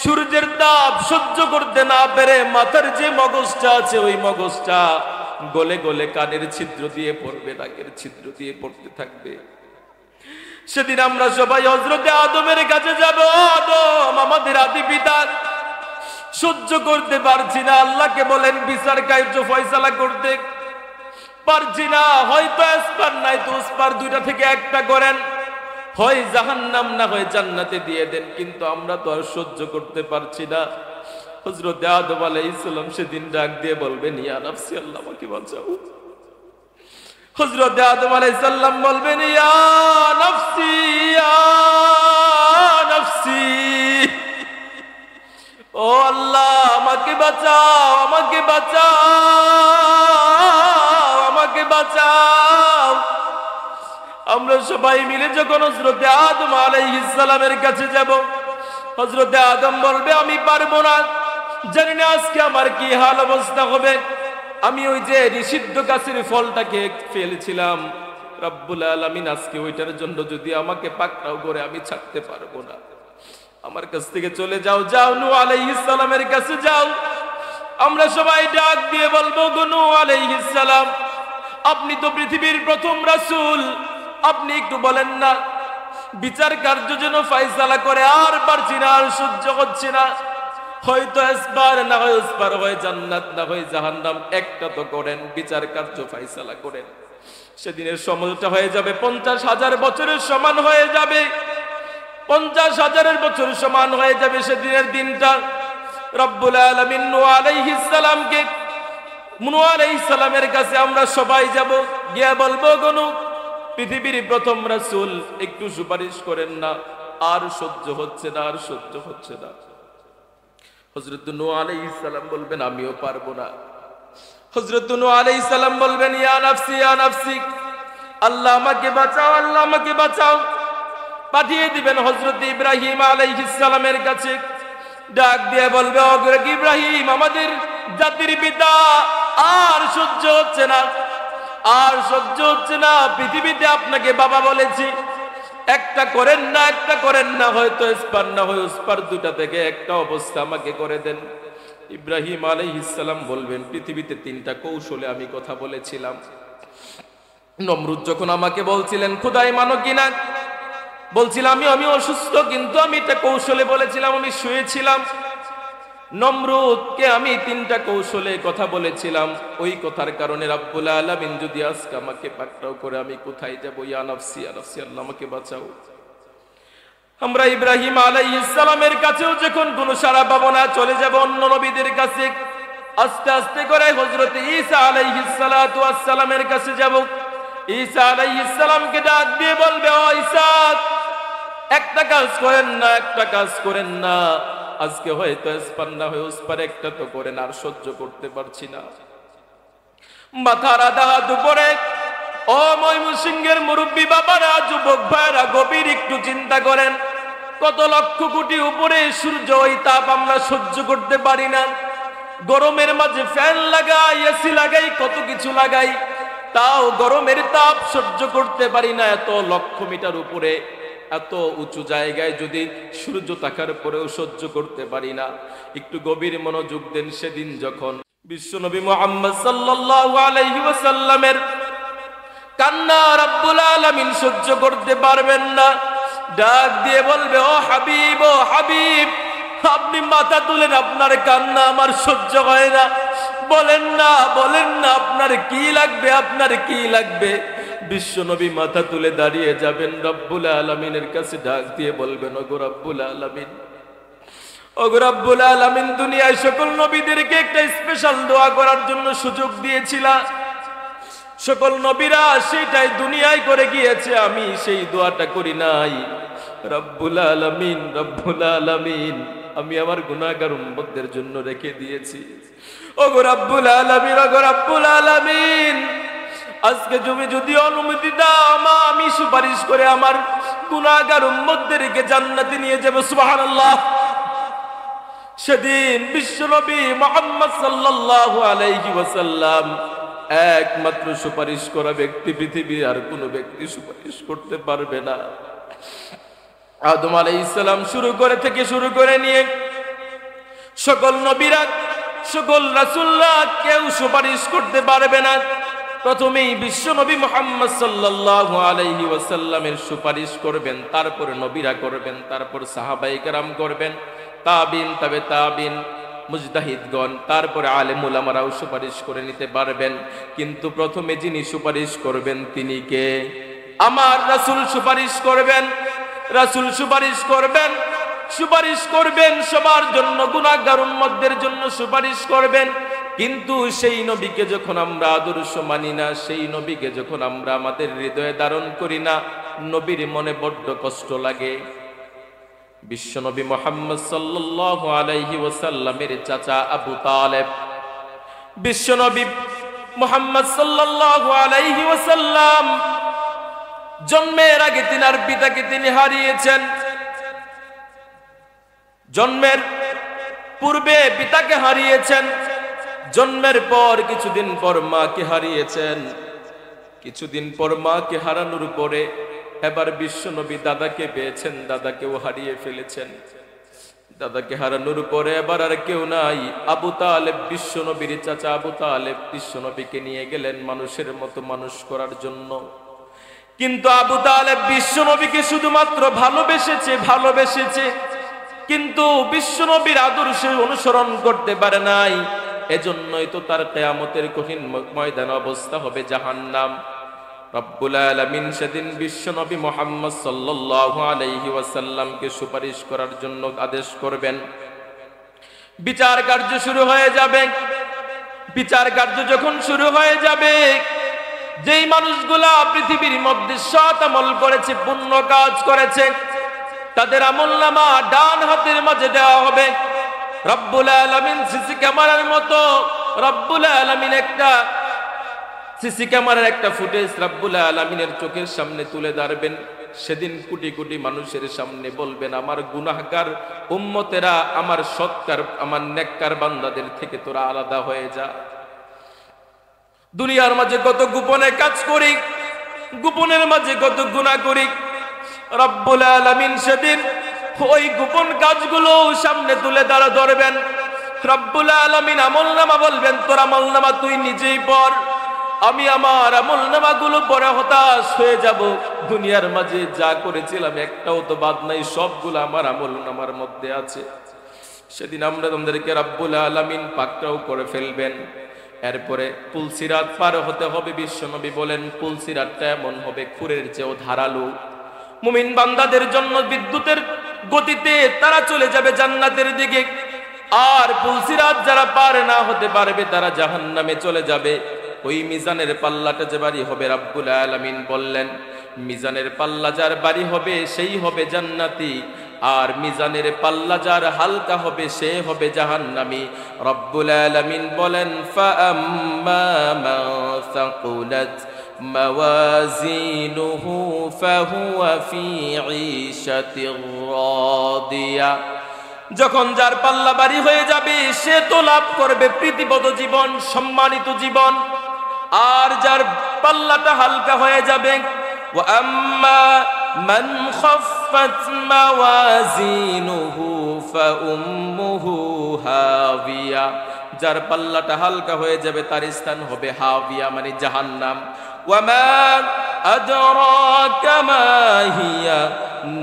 সূর্যের তাপ সহ্য করতে না পেরে মাথার যে মগজটা আছে ওই মগজটা গলে গলে কানের ছিদ্র দিয়ে পড়বে, নাকের ছিদ্র দিয়ে পড়তে থাকবে। সেদিন আমরা সবাই হযরতে আদমের কাছে যাব। আদম আমাদের আদি পিতা, সহ্য করতে পারছি না, আল্লাহকে বলেন বিচার কার্য ফয়সালা করতে পারছি না। হয়তো আসপার নাই তো উসপার, দুইটা থেকে একটা করেন, হয় জাহান্নাম না হয় জান্নাতে দিয়ে দেন, কিন্তু আমরা তো আর সহ্য করতে পারছি না। হযরতে আদম আলাইহিস সালাম সেদিন ডাক দিয়ে বলবেন, ইয়া নাফসি, আল্লাহ আমাকে বাঁচাও। হযরতে আদম আলাইহিস সালাম বলবেন, ইয়া নাফসি, ইয়া নাফসি, ও আল্লাহ আমাকে বাঁচাও, আমাকে বাঁচাও, আমাকে বাঁচাও। আমরা সবাই মিলে যখন হযরতে আদম আলাইহিস সালামের কাছে যাব, হযরতে আদম বলবে, আমি পারবো না, জানি না আজকে আমার কি হাল অবস্থা হবে। আমি ওই যে নিষিদ্ধ গাছের ফলটাকে ফেলেছিলাম, রব্বুল আলামিন আজকে ওইটার জন্য যদি আমাকে পাকড়াও করে আমি ছাড়তে পারবো না। আমার কাছ থেকে চলে যাও, যাও নূহ আলাইহিস সালামের কাছে যাও। আমরা সবাই ডাক দিয়ে বলবো, গো নূহ আলাইহিস সালাম, আপনি তো পৃথিবীর প্রথম রাসূল, আপনি একটু বলেন না বিচার কার্য যেন ফয়সালা করে। আর পারছি না, আর সহ্য হচ্ছে না, হয়তো আসবার না হয় উসবার, হয় জান্নাত না হয় জাহান্নাম, একটা তো করেন, বিচার কার্য ফয়সালা করেন। সেদিনের সময়টা হয়ে যাবে 50,000 বছরের সমান হয়ে যাবে, 50,000 বছর সমান হয়ে যাবে সেদিনের দিনটা। রব্বুল আলামিন নূহ আলাইহিস সালামকে, নূহ আলাইহিস সালামের কাছে আমরা সবাই যাব, গিয়ে বলবো, গো নূহ পৃথিবীর প্রথম রাসূল, একটু সুপারিশ করেন না, আর সহ্য হচ্ছে না, আর সহ্য হচ্ছে না। হযরত নূহ আলাইহিস সালাম বলবেন, আমিও পারবো না। হযরত নূহ আলাইহিস সালাম বলবেন, ইয়া নাফসি, ইয়া নাফসি, আল্লাহ আমাকে বাঁচাও, আল্লাহ আমাকে বাঁচাও। পাঠিয়ে দিবেন হযরত ইব্রাহিম আলাইহিস সালামের কাছে, ডাক দিয়ে বলবে, অগ্রগ ইব্রাহিম, আমাদের জাতির পিতা, আর সহ্য হচ্ছে না, আর সহ্য হচ্ছে না, পৃথিবীতে আপনাকে বাবা বলেছি, একটা করেন না, একটা করেন না, হয়তো ইসপার না হয় উসপার, দুটা থেকে একটা অবস্থা আমাকে করে দেন। ইব্রাহিম আলাইহিস সালাম বলবেন, পৃথিবীতে 3টা কৌশলে আমি কথা বলেছিলাম। নমরুদ যখন আমাকে বলছিলেন খোদাই মানো কিনা, বলছিলাম আমি অসুস্থ, কিন্তু আমি একটা কৌশলে বলেছিলাম, আমি শুয়েছিলাম। নমরুদকে আমি 3টা কৌশলে কথা বলেছিলাম, ওই কথার কারণে রাব্বুল আলামিন যদি আজকে আমাকে পাকড়াও করে আমি কোথায় যাব, ইয়া নাফসি, ইয়া নাফসি, আল্লাহ আমাকে বাঁচাও। আমরা ইব্রাহিম আলাইহিস সালামের কাছেও যখন কোনো সারা পাবো না, চলে যাব অন্য নবীদের কাছে। আস্তে আস্তে করে হযরত ঈসা আলাইহিস সালাতু ওয়াস সালামের কাছে যাব। ঈসা আলাইহিস সালামকে ডাক দিয়ে বলবে, ও ঈসা, একটা কাজ করেন না, একটা কাজ করেন না, আজকে হয়তো আসপার না হয় উসপার, একটা তো করেন, আর সহ্য করতে পারছি না। মাথার আধা হাত উপরে, ও ময়মনসিংহের মুরব্বী বাবারা, যুবক ভাইরা, গভীর একটু চিন্তা করেন, কত লক্ষ কোটি উপরে সূর্য, ওই তাপ আমরা সহ্য করতে পারি না। গরমের মাঝে ফ্যান লাগাই, এসি লাগাই, কত কিছু লাগাই, তাও গরমের তাপ সহ্য করতে পারি না। এত লক্ষ মিটার উপরে এত উঁচু জায়গায় যদি সূর্য থাকার পরেও সহ্য করতে পারি না। একটু গভীর মনোযোগ দেন। সেদিন যখন বিশ্বনবী মুহাম্মদ সাল্লাল্লাহু আলাইহি ওয়াসাল্লামের কান্না রব্বুল আলামিন সহ্য করতে পারবেন না, ডাক দিয়ে বলবে, ও হাবিব, ও হাবিব, আপনি মাথা তুলেন, আপনার কান্না আমার সহ্য হয় না। বলেন না, বলেন না, আপনার কি লাগবে, আপনার কি লাগবে? বিশ্বনবী মাথা তুলে দাঁড়িয়ে যাবেন, রব্বুল আলামিনের কাছে ডাক দিয়ে বলবেন, ওগো রব্বুল আলামিন, ওগো রব্বুল আলামিন, দুনিয়ায় সকল নবীদেরকে একটা স্পেশাল দোয়া করার জন্য সুযোগ দিয়েছিলা। সকল নবীরা সেটাই দুনিয়ায় করে গিয়েছে, আমি সেই দোয়াটা করি নাই। রব্বুল আলামিন, রব্বুল আলামিন, আমি আমার গুনাহগার উম্মতদের জন্য রেখে দিয়েছি। ওগো রব্বুল আলামিন, ওগো রব্বুল আলামিন, আজকে তুমি যদি অনুমতি দাও, আমি সুপারিশ করে আমার গুনাহগার উম্মতদেরকে জান্নাতে নিয়ে যাব। সুবহানাল্লাহ। সেদিন বিশ্বনবী মুহাম্মদ সাল্লাল্লাহু আলাইহি ওয়াসাল্লাম একমাত্র সুপারিশ করা ব্যক্তি, পৃথিবীর আর কোনো ব্যক্তি সুপারিশ করতে পারবে না। আদম আলাইহিস সালাম শুরু করে নিয়ে সকল নবীরা, সকল রাসূলরা কেউ সুপারিশ করতে পারবে না। প্রথমেই বিশ্বনবী মুহাম্মদ সাল্লাল্লাহু আলাইহি ওয়াসাল্লামের সুপারিশ করবেন, তারপর নবীরা করবেন, তারপর সাহাবায়ে কেরাম করবেন, তাবিন, তবে তাবিন, মুজতাহিদগণ, তারপরে আলেম উলামারাও সুপারিশ করে নিতে পারবেন। কিন্তু প্রথমে যিনি সুপারিশ করবেন তিনি কে? আমার রাসূল সুপারিশ করবেন। রাসূল সুপারিশ করবেন, সুপারিশ করবেন সবার জন্য, গুনাহগার উম্মতদের জন্য সুপারিশ করবেন। কিন্তু সেই নবীকে যখন আমরা আদর্শ মানি না, সেই নবীকে যখন আমরা আমাদের হৃদয়ে ধারণ করি না, নবীর মনে বড্ড কষ্ট লাগে। বিশ্বনবী মুহাম্মদ সাল্লাল্লাহু আলাইহি ওয়াসাল্লামের চাচা আবু তালেব, বিশ্বনবী মুহাম্মদ সাল্লাল্লাহু আলাইহি ওয়াসাল্লাম জন্মের আগে তিনার পিতাকে তিনি হারিয়েছেন। জন্মের পূর্বে পিতাকে হারিয়েছেন, জন্মের পর কিছুদিন পর মাকে হারিয়েছেন। কিছুদিন পর মাকে হারানোর পরে এবার বিশ্বনবী দাদাকে পেয়েছেন, দাদাকেও হারিয়ে ফেলেছেন। দাদাকে হারানোর পরে এবার আর কেউ নাই। আবু তালেব, বিশ্বনবীর চাচা আবু তালেব বিশ্বনবীকে নিয়ে গেলেন মানুষের মতো মানুষ করার জন্য। কিন্তু আবু তালেব বিশ্বনবীকে শুধুমাত্র ভালোবেসেছে, কিন্তু বিশ্বনবীর আদর্শে অনুসরণ করতে পারে নাই। এজন্যই তো তার কিয়ামতের কঠিন ময়দান অবস্থা হবে জাহান্নাম। রব্বুল আলামিন সেদিন বিশ্বনবী মুহাম্মদ সাল্লাল্লাহু আলাইহি ওয়াসাল্লামকে সুপারিশ করার জন্য আদেশ করবেন। বিচার কার্য শুরু হয়ে যাবে। বিচার কার্য যখন শুরু হয়ে যাবে, যেই মানুষগুলা পৃথিবীর মধ্যে সৎ আমল করেছে, পুণ্য কাজ করেছে, তাদের আমলনামা ডান হাতের মাঝে দেওয়া হবে। রব্বুল আলামিন সিসি ক্যামেরার মতো, রব্বুল আলামিন একটা সিসি ক্যামেরার একটা ফুটেজ রব্বুল আলামিনের চোখের সামনে তুলে ধরবেন। সেদিন কোটি কোটি মানুষের সামনে বলবেন, আমার গুনাহগার উম্মতেরা আমার সৎকার, আমার নেককার বান্দাদের থেকে তোরা আলাদা হয়ে যা। দুনিয়ার মাঝে কত গোপনে কাজ করি, গোপনের মাঝে কত গুনাহ করি, রব্বুল আলামিন সেদিন ওই গোপন কাজগুলো সামনে তুলে ধরবেন। রব্বুল আলামিন আমলনামা বলবেন, তোর আমলনামা তুই নিজেই পড়, আমি আমার আমলনামাগুলো পড়ে হতাশ হয়ে যাব। দুনিয়ার মাঝে যা করেছিলাম একটাও তো বাদ নাই, সবগুলো আমার আমলনামার মধ্যে আছে। সেদিন আমরা তোমাদেরকে রব্বুল আলামিন পাকড়াও করে ফেলবেন। এরপরে পুলসিরাত পার হতে হবে। বিশ্বনবী বলেন, পুলসিরাতটা এমন হবে খুরের চেয়েও ধারালো। মুমিন বান্দাদের জন্য বিদ্যুতের গতিতে তারা চলে যাবে জান্নাতের দিকে, আর পুলসিরাত যারা পার না হতে পারবে তারা জাহান্নামে চলে যাবে। ওই মিজানের পাল্লাটা যে বাড়ি হবে, রব্বুল আলামিন বললেন, মিজানের পাল্লা যার বাড়ি হবে সেই হবে জান্নাতি, আর মিজানের পাল্লা যার হালকা হবে সে হবে জাহান্নামী। রব্বুল আলামিন বলেন, ফাআম্মা মান সাকুলাত মাওয়াজিনুহু ফাহুয়া ফি ঈশাতির রাদিয়া। যখন যার পাল্লা বাড়ি হয়ে যাবে সে তো লাভ করবে প্রীতিবদ্ধ জীবন, সম্মানিত জীবন। আর যার পাল্লাটা হালকা হয়ে যাবে, ওয়া আম্মা মান খাফ خفت موازينه فأمه هاوية যার পাল্লাটা হালকা হয়ে যাবে তার স্থান হবে হাবিয়া মানে জাহান্নাম ওয়ামা আদরাকা মা হিয়া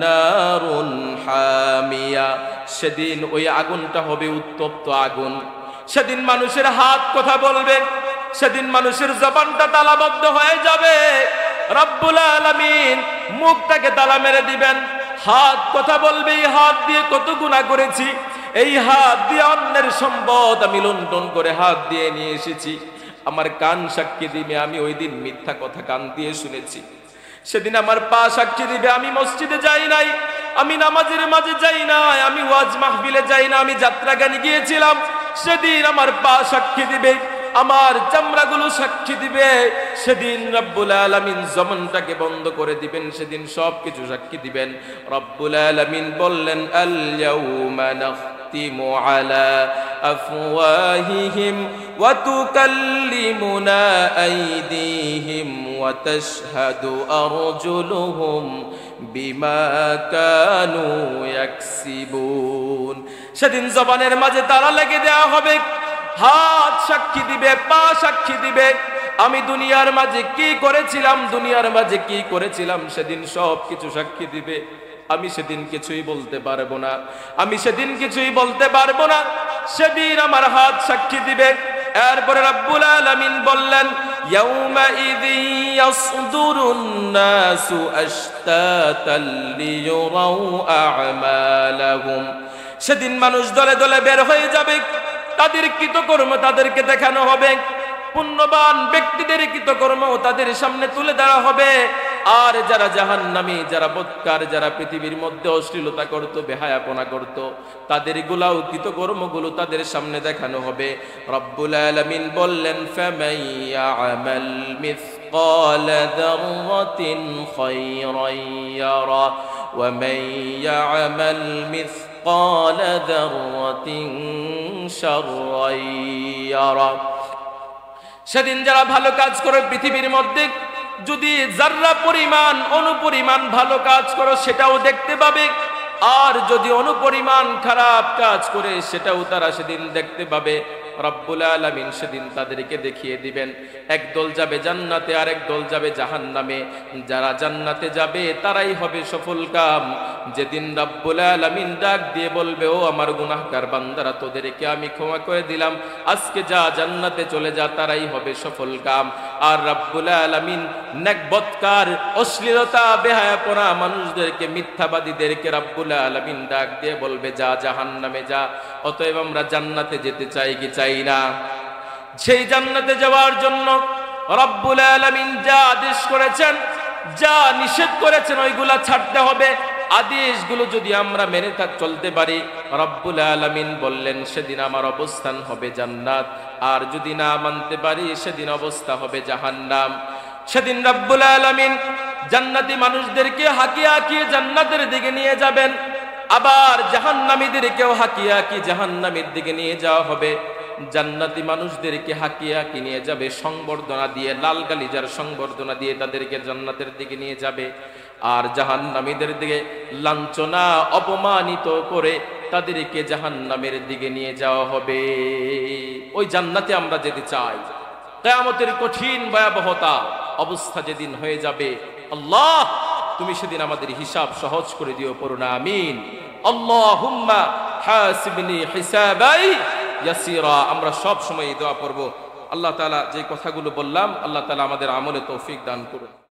নারুন হামিয়া সেদিন ওই আগুনটা হবে উত্তপ্ত আগুন সেদিন মানুষের হাত কথা বলবে সেদিন মানুষের জবানটা তালাবদ্ধ হয়ে যাবে রব্বুল আলামিন মুখটাকে তালা মেরে দিবেন হাত কথা বলবে এই হাত দিয়ে কত গুনাহ করেছি এই হাত দিয়ে অন্যের সম্পদ আমি লুণ্ঠন করে হাত দিয়ে নিয়ে এসেছি আমার কান সাক্ষী দিবে আমি ওই দিন মিথ্যা কথা কান দিয়ে শুনেছি সেদিন আমার পা সাক্ষী দিবে আমি মসজিদে যাই নাই আমি নামাজের মাঝে যাই নাই আমি ওয়াজ মাহফিলে যাই না আমি যাত্রা গানে গিয়েছিলাম সেদিন আমার পা সাক্ষী দিবে আমার চামড়াগুলো সাক্ষী দিবে সেদিন রব্বুল আলামিন জবানটাকে বন্ধ করে দিবেন সেদিন সবকিছু সাক্ষী দিবেন রব্বুল আলামিন বললেন আল ইয়াউমা নাখতিমু আলা আফওয়াহিহিম ওয়া তুকাল্লিমুনা আইদিহিম ওয়া তাশহাদু আরজুলুহুম বিমা কানু ইয়াকসিবুন সেদিন জবানের মাঝে তালা লেগে দেওয়া হবে হাত সাক্ষী দিবে পা সাক্ষী দিবে আমি দুনিয়ার মাঝে কি করেছিলাম সেদিন সব কিছু সাক্ষী দিবে আমি সেদিন কিছুই বলতে পারবো না সেদিন আমার হাত সাক্ষী দিবে এরপরে রব্বুল আলামিন বললেন ইয়াউমা ইযি ইয়াসদুরুন নাসু আশতাতাল লিয়ুরাউ আ'মালাহুম সেদিন মানুষ দলে দলে বের হয়ে যাবে তাদের কৃতকর্ম তাদেরকে দেখানো হবে পুণ্যবান ব্যক্তিদের কৃতকর্ম তাদের সামনে তুলে ধরা হবে আর যারা জাহান্নামী যারা বদকার যারা পৃথিবীর মধ্যে অশ্লীলতা করত বেহায়াপনা করত তাদের গুলাও কৃতকর্মগুলো তাদের সামনে দেখানো হবে রব্বুল আলামিন বললেন ফামাইয়া'মাল মিসকালা যাররাতিন খায়রান ইয়ারা ওয়া মাইয়া'মাল মিসকাল যাররাতিন শাররান ইয়ারা সেদিন যারা ভালো কাজ করে পৃথিবীর মধ্যে যদি যাররা পরিমাণ অনুপরিমাণ ভালো কাজ করো সেটাও দেখতে পাবে আর যদি অনুপরিমাণ খারাপ কাজ করে সেটাও তারা সেদিন দেখতে পাবে রব্বুল আলামিন সেদিন তাদেরকে দেখিয়ে দিবেন একদল যাবে জান্নাতে আর একদল যাবে জাহান্নামে যারা জান্নাতে যাবে তারাই হবে সফলকাম যেদিন রব্বুল আলামিন ডাক দিয়ে বলবে ও আমার গুনাহগার বান্দারা তোদেরকে আমি ক্ষমা করে দিলাম আজকে যা জান্নাতে চলে যা তারাই হবে সফলকাম আর রব্বুল আলামিন নেকবতকার অশ্লীলতা বেহায়াপনা মানুষদেরকে মিথ্যাবাদীদেরকে রব্বুল আলামিন ডাক দিয়ে বলবে যা জাহান্নামে যা অতএব আমরা জান্নাতে যেতে চাই কি চাই না সেই জান্নাতে যাওয়ার জন্য রব্বুল আলামিন যা আদেশ করেছেন যা নিষেধ করেছেন ওইগুলা ছাড়তে হবে আদেশগুলো যদি আমরা মেনে চলতে পারি রব্বুল আলামিন বললেন সেদিন আমার অবস্থান হবে জান্নাত আর যদি না মানতে পারি সেদিন অবস্থা হবে জাহান্নাম সেদিন রব্বুল আলামিন জান্নাতি মানুষদেরকে হাকিয়ে হাকিয়ে জান্নাতের দিকে নিয়ে যাবেন আবার জাহান্নামীদেরকেও হাকিয়ে হাকিয়ে জাহান্নামের দিকে নিয়ে যাওয়া হবে জান্নাতি মানুষদেরকে হাকিয়ে হাকিয়ে নিয়ে যাবে সংবর্ধনা দিয়ে লাল গালিজার সংবর্ধনা দিয়ে তাদেরকে জান্নাতের দিকে নিয়ে যাবে আর জাহান্নামীদের দিকে লাঞ্ছনা অপমানিত করে তাদেরকে জাহান্নামের দিকে নিয়ে যাওয়া হবে ওই জান্নাতে আমরা যেতে চাই কিয়ামতের কঠিন ভয়াবহতা অবস্থা যেদিন হয়ে যাবে আল্লাহ তুমি সেদিন আমাদের হিসাব সহজ করে দিও পড়ুন আমিন আল্লাহুম্মা হাসিবনি হিসাবাই ইয়াসিরা আমরা সব সময় এই দোয়া পড়ব আল্লাহ তাআলা যে কথাগুলো বললাম আল্লাহ তাআলা আমাদের আমলে তৌফিক দান করুন